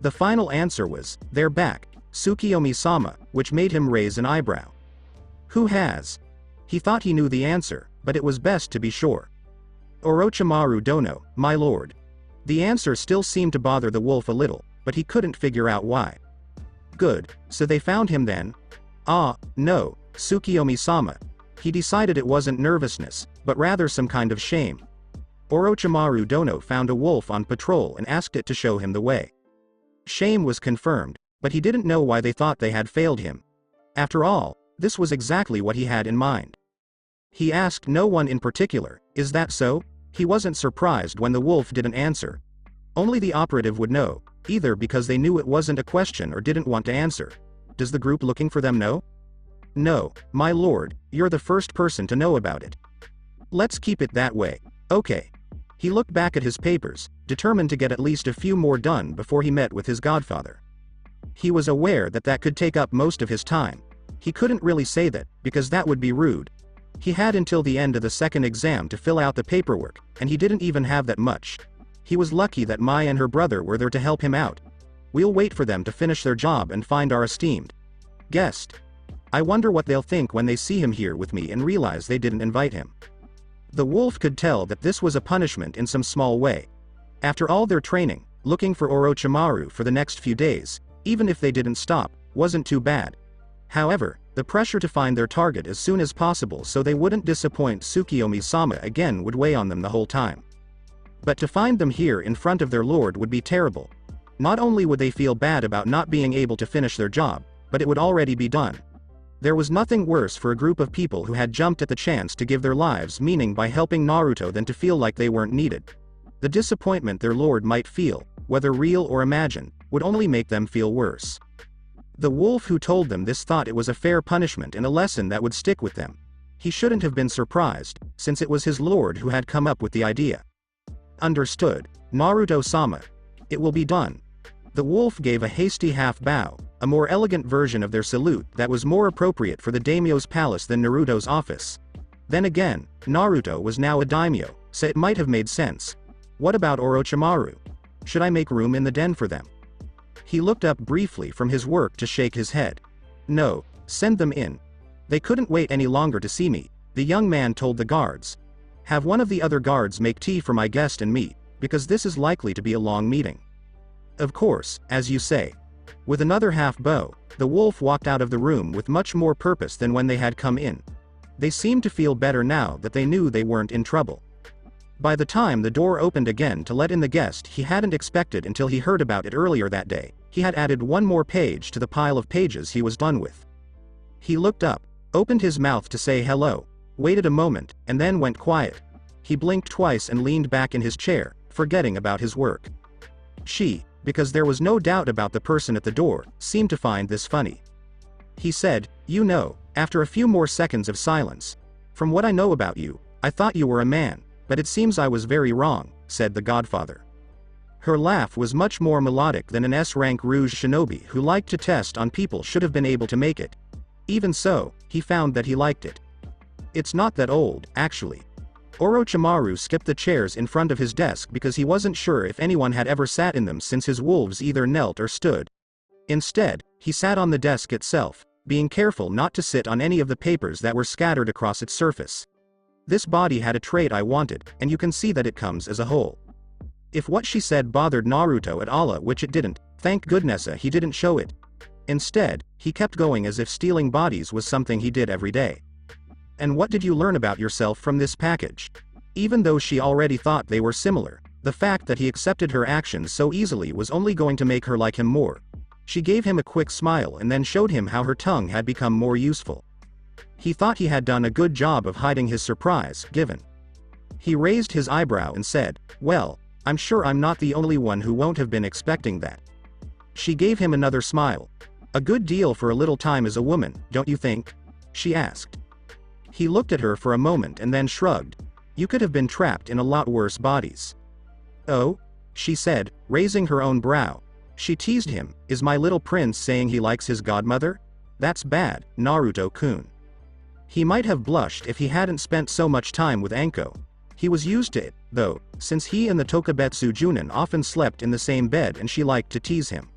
The final answer was, "They're back, Tsukiyomi-sama," which made him raise an eyebrow. "Who has?" He thought he knew the answer, but it was best to be sure. "Orochimaru dono, my lord." The answer still seemed to bother the wolf a little, but he couldn't figure out why. "Good, so they found him then?" "Ah, no, Tsukiyomi-sama." He decided it wasn't nervousness, but rather some kind of shame. Orochimaru dono found a wolf on patrol and asked it to show him the way. Shame was confirmed, but he didn't know why they thought they had failed him. After all, this was exactly what he had in mind. He asked no one in particular, "Is that so?" He wasn't surprised when the wolf didn't answer. Only the operative would know, either because they knew it wasn't a question or didn't want to answer. Does the group looking for them know? "No, my lord, you're the first person to know about it." "Let's keep it that way." "Okay." He looked back at his papers, determined to get at least a few more done before he met with his godfather. He was aware that that could take up most of his time. He couldn't really say that, because that would be rude. He had until the end of the second exam to fill out the paperwork, and he didn't even have that much. He was lucky that Mai and her brother were there to help him out. We'll wait for them to finish their job and find our esteemed guest. I wonder what they'll think when they see him here with me and realize they didn't invite him. The wolf could tell that this was a punishment in some small way. After all their training, looking for Orochimaru for the next few days, even if they didn't stop, wasn't too bad. However, the pressure to find their target as soon as possible so they wouldn't disappoint Tsukiyomi-sama again would weigh on them the whole time. But to find them here in front of their lord would be terrible. Not only would they feel bad about not being able to finish their job, but it would already be done. There was nothing worse for a group of people who had jumped at the chance to give their lives meaning by helping Naruto than to feel like they weren't needed. The disappointment their lord might feel, whether real or imagined, would only make them feel worse. The wolf who told them this thought it was a fair punishment and a lesson that would stick with them. He shouldn't have been surprised, since it was his lord who had come up with the idea. Understood, Naruto-sama. It will be done. The wolf gave a hasty half-bow, a more elegant version of their salute that was more appropriate for the daimyo's palace than Naruto's office. Then again, Naruto was now a daimyo, so it might have made sense. What about Orochimaru? Should I make room in the den for them? He looked up briefly from his work to shake his head. No, send them in. They couldn't wait any longer to see me, the young man told the guards. Have one of the other guards make tea for my guest and me, because this is likely to be a long meeting. Of course, as you say. With another half-bow, the wolf walked out of the room with much more purpose than when they had come in. They seemed to feel better now that they knew they weren't in trouble. By the time the door opened again to let in the guest he hadn't expected until he heard about it earlier that day, he had added one more page to the pile of pages he was done with. He looked up, opened his mouth to say hello, waited a moment, and then went quiet. He blinked twice and leaned back in his chair, forgetting about his work. She, because there was no doubt about the person at the door, seemed to find this funny. He said, "You know," after a few more seconds of silence. "From what I know about you, I thought you were a man. But it seems I was very wrong," said the godfather. Her laugh was much more melodic than an S-rank rouge shinobi who liked to test on people should have been able to make it. Even so, he found that he liked it. It's not that old, actually. Orochimaru skipped the chairs in front of his desk because he wasn't sure if anyone had ever sat in them since his wolves either knelt or stood. Instead, he sat on the desk itself, being careful not to sit on any of the papers that were scattered across its surface. This body had a trait I wanted, and you can see that it comes as a whole. If what she said bothered Naruto at all, which it didn't, thank goodness he didn't show it. Instead, he kept going as if stealing bodies was something he did every day. And what did you learn about yourself from this package? Even though she already thought they were similar, the fact that he accepted her actions so easily was only going to make her like him more. She gave him a quick smile and then showed him how her tongue had become more useful. He thought he had done a good job of hiding his surprise, given. He raised his eyebrow and said, "Well, I'm sure I'm not the only one who won't have been expecting that." She gave him another smile. "A good deal for a little time as a woman, don't you think?" she asked. He looked at her for a moment and then shrugged. "You could have been trapped in a lot worse bodies." "Oh?" she said, raising her own brow. She teased him, "Is my little prince saying he likes his godmother? That's bad, Naruto-kun." He might have blushed if he hadn't spent so much time with Anko. He was used to it, though, since he and the Tokubetsu Junin often slept in the same bed and she liked to tease him.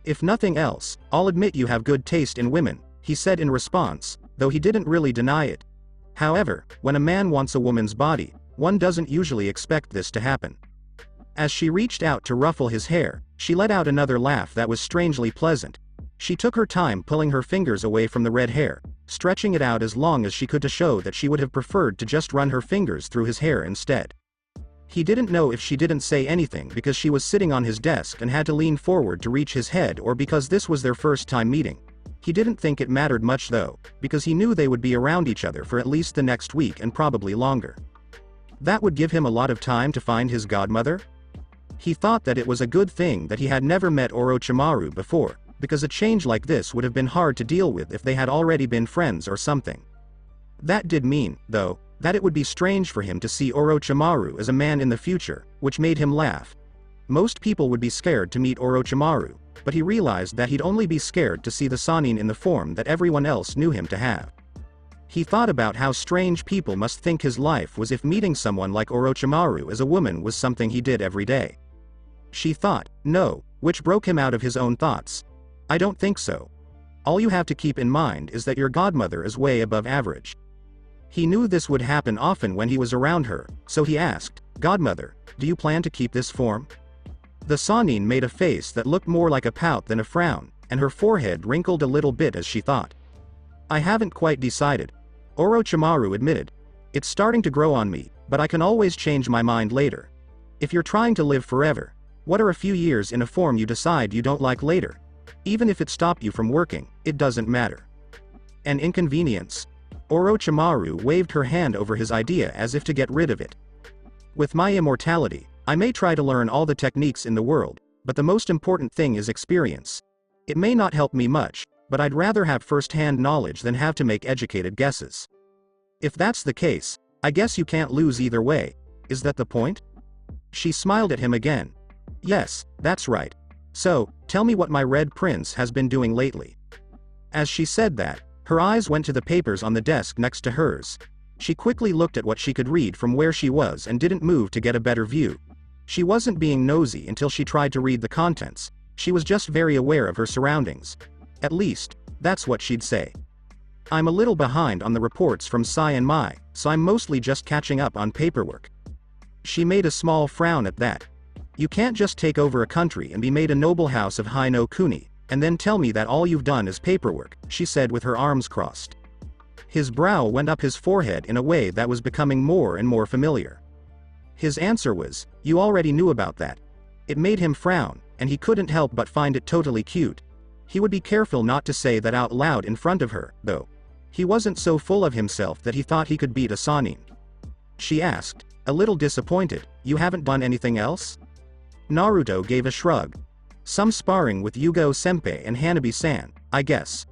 "If nothing else, I'll admit you have good taste in women," he said in response, though he didn't really deny it. However, when a man wants a woman's body, one doesn't usually expect this to happen. As she reached out to ruffle his hair, she let out another laugh that was strangely pleasant. She took her time pulling her fingers away from the red hair, stretching it out as long as she could to show that she would have preferred to just run her fingers through his hair instead. He didn't know if she didn't say anything because she was sitting on his desk and had to lean forward to reach his head or because this was their first time meeting. He didn't think it mattered much though, because he knew they would be around each other for at least the next week and probably longer. That would give him a lot of time to find his godmother? He thought that it was a good thing that he had never met Orochimaru before, because a change like this would have been hard to deal with if they had already been friends or something. That did mean, though, that it would be strange for him to see Orochimaru as a man in the future, which made him laugh. Most people would be scared to meet Orochimaru, but he realized that he'd only be scared to see the Sannin in the form that everyone else knew him to have. He thought about how strange people must think his life was if meeting someone like Orochimaru as a woman was something he did every day. She thought, no, which broke him out of his own thoughts. I don't think so. All you have to keep in mind is that your godmother is way above average. He knew this would happen often when he was around her, so he asked, Godmother, do you plan to keep this form? The Sannin made a face that looked more like a pout than a frown, and her forehead wrinkled a little bit as she thought. I haven't quite decided. Orochimaru admitted. It's starting to grow on me, but I can always change my mind later. If you're trying to live forever, what are a few years in a form you decide you don't like later? Even if it stopped you from working, it doesn't matter. An inconvenience? Orochimaru waved her hand over his idea as if to get rid of it. With my immortality, I may try to learn all the techniques in the world, but the most important thing is experience. It may not help me much, but I'd rather have first-hand knowledge than have to make educated guesses. If that's the case, I guess you can't lose either way. Is that the point? She smiled at him again. Yes, that's right. So, tell me what my Red Prince has been doing lately. As she said that, her eyes went to the papers on the desk next to hers. She quickly looked at what she could read from where she was and didn't move to get a better view. She wasn't being nosy until she tried to read the contents. She was just very aware of her surroundings. At least, that's what she'd say. I'm a little behind on the reports from Sai and Mai, so I'm mostly just catching up on paperwork. She made a small frown at that. You can't just take over a country and be made a noble house of Hai no Kuni, and then tell me that all you've done is paperwork, she said with her arms crossed. His brow went up his forehead in a way that was becoming more and more familiar. His answer was, you already knew about that. It made him frown, and he couldn't help but find it totally cute. He would be careful not to say that out loud in front of her, though. He wasn't so full of himself that he thought he could beat a Sannin. She asked, a little disappointed, you haven't done anything else? Naruto gave a shrug. Some sparring with Yugo-senpai and Hanabi-san, I guess.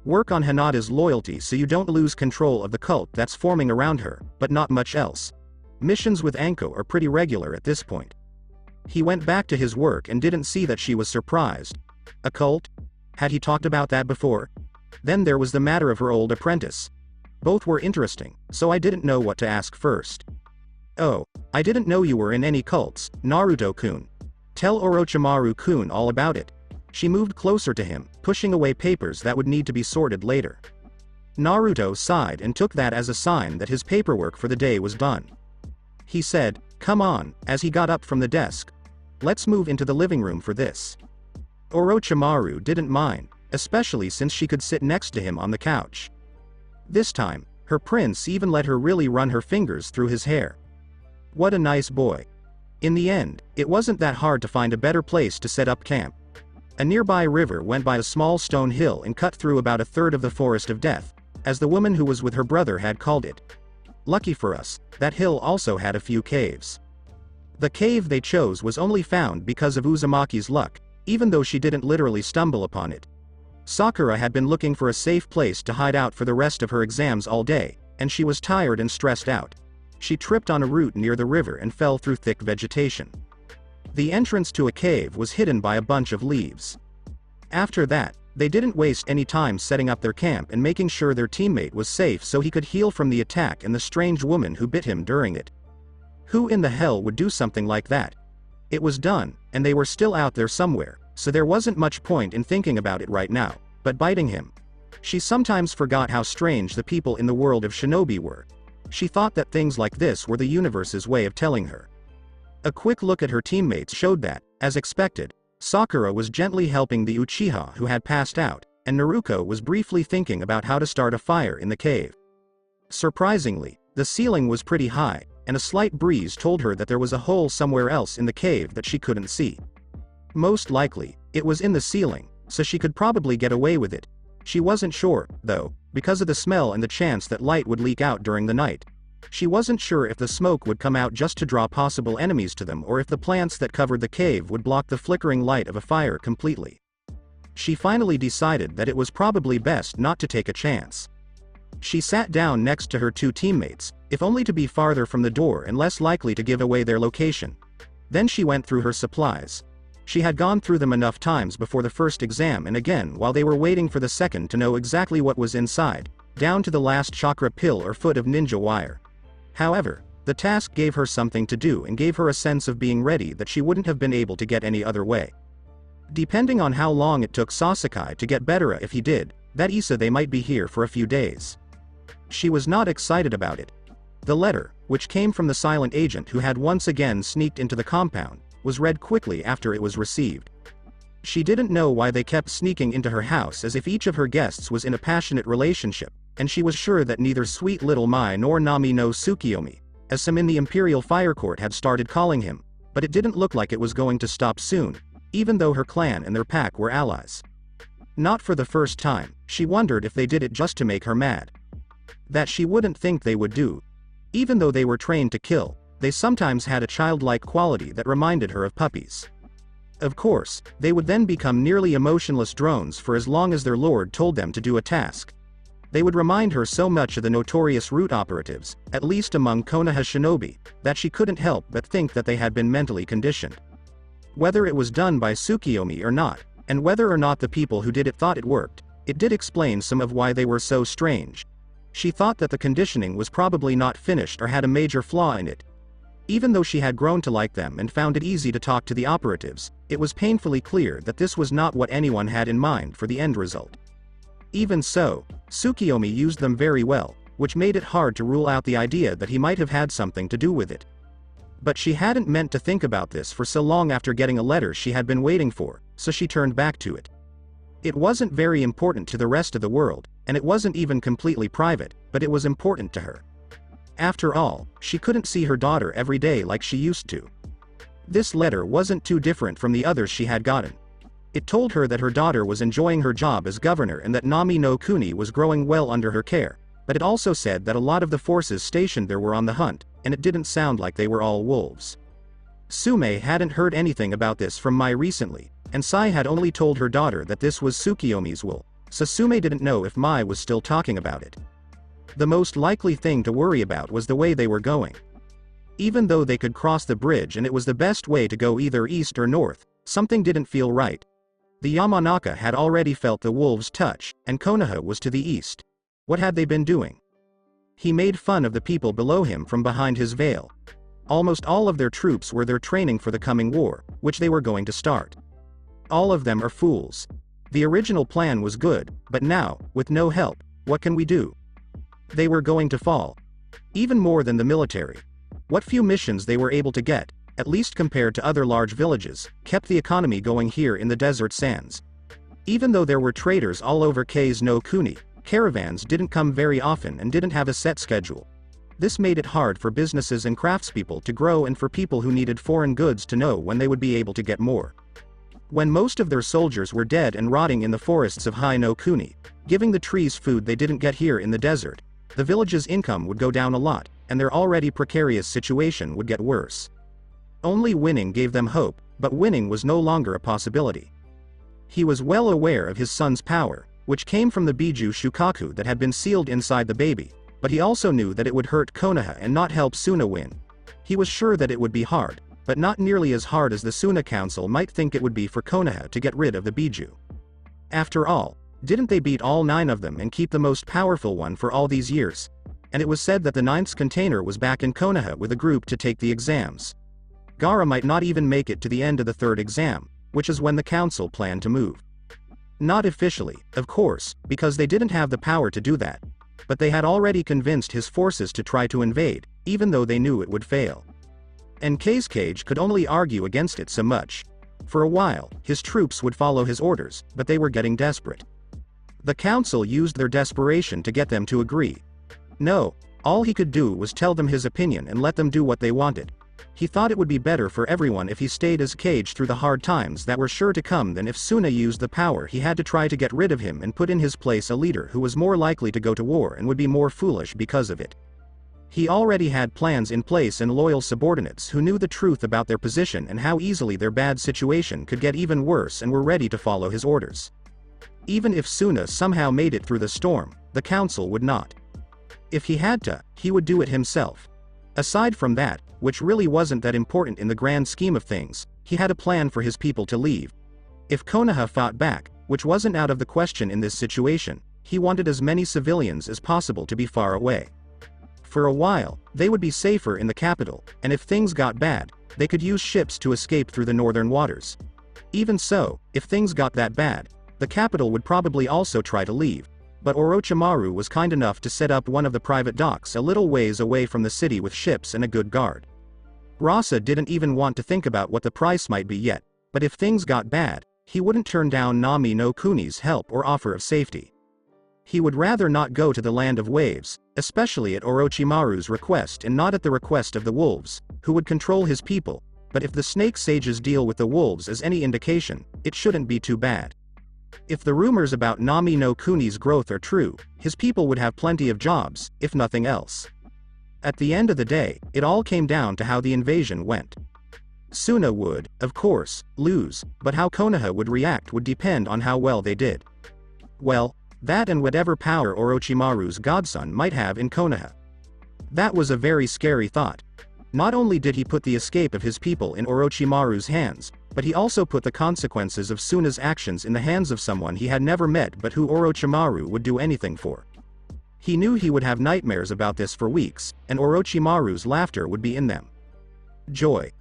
Work on Hinata's loyalty so you don't lose control of the cult that's forming around her, but not much else. Missions with Anko are pretty regular at this point. He went back to his work and didn't see that she was surprised. A cult? Had he talked about that before? Then there was the matter of her old apprentice. Both were interesting, so I didn't know what to ask first. Oh, I didn't know you were in any cults, Naruto-kun. Tell Orochimaru-kun all about it. She moved closer to him, pushing away papers that would need to be sorted later. Naruto sighed and took that as a sign that his paperwork for the day was done. He said, come on, as he got up from the desk. Let's move into the living room for this. Orochimaru didn't mind, especially since she could sit next to him on the couch. This time, her prince even let her really run her fingers through his hair. What a nice boy. In the end, it wasn't that hard to find a better place to set up camp. A nearby river went by a small stone hill and cut through about a third of the forest of death, as the woman who was with her brother had called it. Lucky for us, that hill also had a few caves. The cave they chose was only found because of Uzumaki's luck, even though she didn't literally stumble upon it. Sakura had been looking for a safe place to hide out for the rest of her exams all day, and she was tired and stressed out. She tripped on a root near the river and fell through thick vegetation. The entrance to a cave was hidden by a bunch of leaves. After that, they didn't waste any time setting up their camp and making sure their teammate was safe so he could heal from the attack and the strange woman who bit him during it. Who in the hell would do something like that? It was done, and they were still out there somewhere, so there wasn't much point in thinking about it right now, but biting him. She sometimes forgot how strange the people in the world of shinobi were. She thought that things like this were the universe's way of telling her. A quick look at her teammates showed that, as expected, Sakura was gently helping the Uchiha who had passed out, and Naruko was briefly thinking about how to start a fire in the cave. Surprisingly, the ceiling was pretty high, and a slight breeze told her that there was a hole somewhere else in the cave that she couldn't see. Most likely, it was in the ceiling, so she could probably get away with it. She wasn't sure, though, because of the smell and the chance that light would leak out during the night. She wasn't sure if the smoke would come out just to draw possible enemies to them or if the plants that covered the cave would block the flickering light of a fire completely. She finally decided that it was probably best not to take a chance. She sat down next to her two teammates, if only to be farther from the door and less likely to give away their location. Then she went through her supplies. She had gone through them enough times before the first exam and again while they were waiting for the second to know exactly what was inside, down to the last chakra pill or foot of ninja wire. However, the task gave her something to do and gave her a sense of being ready that she wouldn't have been able to get any other way. Depending on how long it took Sasuke to get better if he did, that Issa they might be here for a few days. She was not excited about it. The letter, which came from the silent agent who had once again sneaked into the compound, was read quickly after it was received. She didn't know why they kept sneaking into her house as if each of her guests was in a passionate relationship, and she was sure that neither sweet little Mai nor Nami no Tsukiyomi, as some in the Imperial Fire Court had started calling him, but it didn't look like it was going to stop soon, even though her clan and their pack were allies. Not for the first time, she wondered if they did it just to make her mad. That she wouldn't think they would do. Even though they were trained to kill, they sometimes had a childlike quality that reminded her of puppies. Of course, they would then become nearly emotionless drones for as long as their lord told them to do a task. They would remind her so much of the notorious root operatives, at least among Konoha shinobi, that she couldn't help but think that they had been mentally conditioned. Whether it was done by Tsukiyomi or not, and whether or not the people who did it thought it worked, it did explain some of why they were so strange. She thought that the conditioning was probably not finished or had a major flaw in it. Even though she had grown to like them and found it easy to talk to the operatives, it was painfully clear that this was not what anyone had in mind for the end result. Even so, Tsukiyomi used them very well, which made it hard to rule out the idea that he might have had something to do with it. But she hadn't meant to think about this for so long after getting a letter she had been waiting for, so she turned back to it. It wasn't very important to the rest of the world, and it wasn't even completely private, but it was important to her. After all, she couldn't see her daughter every day like she used to. This letter wasn't too different from the others she had gotten. It told her that her daughter was enjoying her job as governor and that Nami no Kuni was growing well under her care, but it also said that a lot of the forces stationed there were on the hunt, and it didn't sound like they were all wolves. Sume hadn't heard anything about this from Mai recently, and Sai had only told her daughter that this was Tsukiyomi's will, so Sume didn't know if Mai was still talking about it. The most likely thing to worry about was the way they were going. Even though they could cross the bridge and it was the best way to go either east or north, something didn't feel right. The Yamanaka had already felt the wolves' touch, and Konoha was to the east. What had they been doing? He made fun of the people below him from behind his veil. Almost all of their troops were there training for the coming war, which they were going to start. All of them are fools. The original plan was good, but now, with no help, what can we do? They were going to fall. Even more than the military. What few missions they were able to get, at least compared to other large villages, kept the economy going here in the desert sands. Even though there were traders all over K's no Kuni, caravans didn't come very often and didn't have a set schedule. This made it hard for businesses and craftspeople to grow and for people who needed foreign goods to know when they would be able to get more. When most of their soldiers were dead and rotting in the forests of Hai no Kuni, giving the trees food they didn't get here in the desert, the village's income would go down a lot, and their already precarious situation would get worse. Only winning gave them hope, but winning was no longer a possibility. He was well aware of his son's power, which came from the Biju Shukaku that had been sealed inside the baby, but he also knew that it would hurt Konoha and not help Suna win. He was sure that it would be hard, but not nearly as hard as the Suna Council might think it would be for Konoha to get rid of the Biju. After all, didn't they beat all 9 of them and keep the most powerful one for all these years? And it was said that the 9th container was back in Konoha with a group to take the exams. Gaara might not even make it to the end of the 3rd exam, which is when the council planned to move. Not officially, of course, because they didn't have the power to do that. But they had already convinced his forces to try to invade, even though they knew it would fail. And Cage could only argue against it so much. For a while, his troops would follow his orders, but they were getting desperate. The council used their desperation to get them to agree. No, all he could do was tell them his opinion and let them do what they wanted. He thought it would be better for everyone if he stayed as Cage through the hard times that were sure to come than if Suna used the power he had to try to get rid of him and put in his place a leader who was more likely to go to war and would be more foolish because of it. He already had plans in place and loyal subordinates who knew the truth about their position and how easily their bad situation could get even worse and were ready to follow his orders. Even if Suna somehow made it through the storm, the council would not. If he had to, he would do it himself. Aside from that, which really wasn't that important in the grand scheme of things. He had a plan for his people to leave. If Konoha fought back, which wasn't out of the question in this situation, he wanted as many civilians as possible to be far away. For a while, they would be safer in the capital, and if things got bad, they could use ships to escape through the northern waters. Even so, if things got that bad, the capital would probably also try to leave, but Orochimaru was kind enough to set up one of the private docks a little ways away from the city with ships and a good guard. Rasa didn't even want to think about what the price might be yet, but if things got bad, he wouldn't turn down Nami no Kuni's help or offer of safety. He would rather not go to the land of waves, especially at Orochimaru's request and not at the request of the wolves, who would control his people, but if the snake sages deal with the wolves as any indication, it shouldn't be too bad. If the rumors about Nami no Kuni's growth are true, his people would have plenty of jobs, if nothing else. At the end of the day, it all came down to how the invasion went. Suna would, of course, lose, but how Konoha would react would depend on how well they did. Well, that and whatever power Orochimaru's godson might have in Konoha. That was a very scary thought. Not only did he put the escape of his people in Orochimaru's hands, but he also put the consequences of Suna's actions in the hands of someone he had never met but who Orochimaru would do anything for. He knew he would have nightmares about this for weeks, and Orochimaru's laughter would be in them. Joy.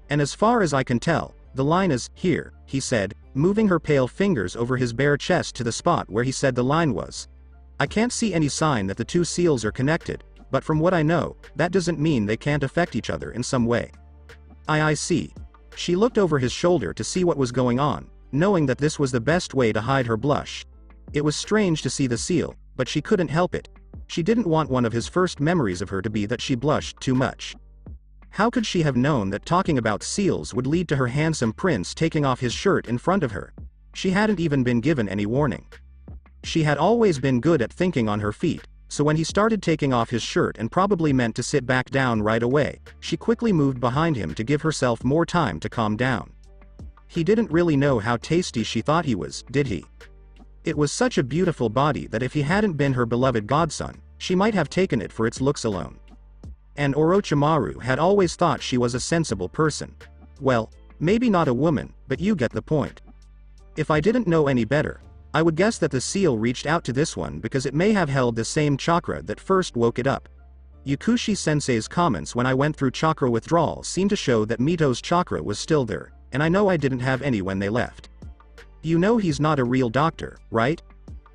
And as far as I can tell, the line is, here, he said, moving her pale fingers over his bare chest to the spot where he said the line was. I can't see any sign that the two seals are connected, but from what I know, that doesn't mean they can't affect each other in some way. I see. She looked over his shoulder to see what was going on, knowing that this was the best way to hide her blush. It was strange to see the seal, but she couldn't help it. She didn't want one of his first memories of her to be that she blushed too much. How could she have known that talking about seals would lead to her handsome prince taking off his shirt in front of her? She hadn't even been given any warning. She had always been good at thinking on her feet, so when he started taking off his shirt and probably meant to sit back down right away, she quickly moved behind him to give herself more time to calm down. He didn't really know how tasty she thought he was, did he? It was such a beautiful body that if he hadn't been her beloved godson, she might have taken it for its looks alone. And Orochimaru had always thought she was a sensible person. Well, maybe not a woman, but you get the point. If I didn't know any better, I would guess that the seal reached out to this one because it may have held the same chakra that first woke it up. Yakushi-sensei's comments when I went through chakra withdrawal seemed to show that Mito's chakra was still there, and I know I didn't have any when they left. You know he's not a real doctor, right?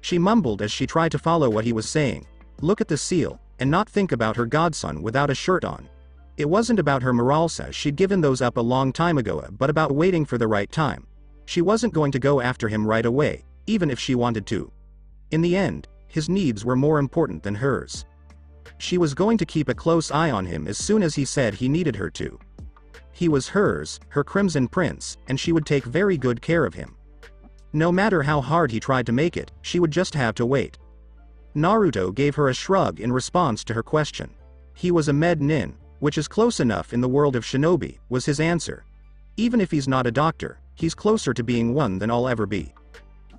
She mumbled as she tried to follow what he was saying. Look at the seal, and not think about her godson without a shirt on. It wasn't about her moralsa, she'd given those up a long time ago, but about waiting for the right time. She wasn't going to go after him right away, even if she wanted to. In the end, his needs were more important than hers. She was going to keep a close eye on him as soon as he said he needed her to. He was hers, her crimson prince, and she would take very good care of him. No matter how hard he tried to make it, she would just have to wait. Naruto gave her a shrug in response to her question. He was a med nin, which is close enough in the world of shinobi, was his answer. Even if he's not a doctor, he's closer to being one than I'll ever be.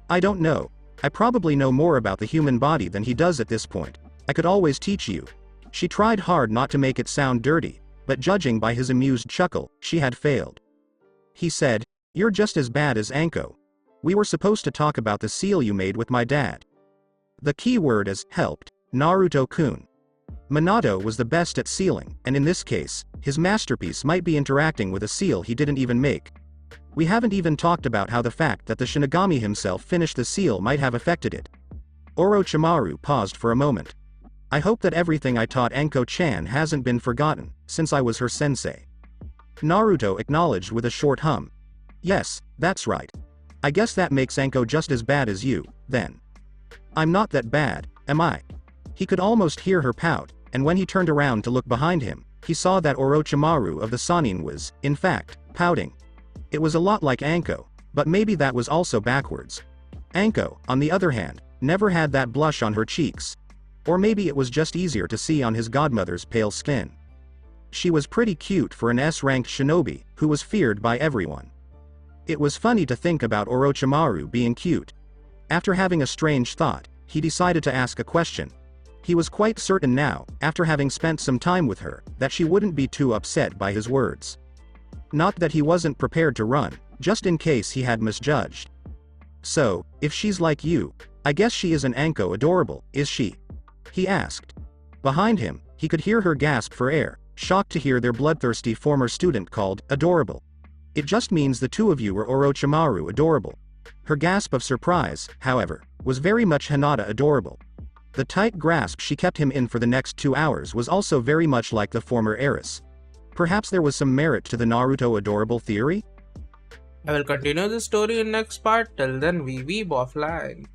I don't know. I probably know more about the human body than he does at this point. I could always teach you. She tried hard not to make it sound dirty, but judging by his amused chuckle, she had failed. He said, "You're just as bad as Anko. We were supposed to talk about the seal you made with my dad." The key word is helped, Naruto-kun. Minato was the best at sealing, and in this case, his masterpiece might be interacting with a seal he didn't even make. We haven't even talked about how the fact that the Shinigami himself finished the seal might have affected it. Orochimaru paused for a moment. I hope that everything I taught Anko-chan hasn't been forgotten, since I was her sensei. Naruto acknowledged with a short hum. Yes, that's right. I guess that makes Anko just as bad as you, then. I'm not that bad, am I? He could almost hear her pout, and when he turned around to look behind him, he saw that Orochimaru of the Sannin was, in fact, pouting. It was a lot like Anko, but maybe that was also backwards. Anko, on the other hand, never had that blush on her cheeks. Or maybe it was just easier to see on his godmother's pale skin. She was pretty cute for an S-ranked shinobi, who was feared by everyone. It was funny to think about Orochimaru being cute. After having a strange thought, he decided to ask a question. He was quite certain now, after having spent some time with her, that she wouldn't be too upset by his words. Not that he wasn't prepared to run, just in case he had misjudged. So, if she's like you, I guess she isn't Anko adorable, is she? He asked. Behind him, he could hear her gasp for air, shocked to hear their bloodthirsty former student called adorable. It just means the two of you were Orochimaru adorable. Her gasp of surprise, however, was very much Hinata adorable. The tight grasp she kept him in for the next 2 hours was also very much like the former heiress. Perhaps there was some merit to the Naruto adorable theory? I will continue the story in next part. Till then, we weeb offline.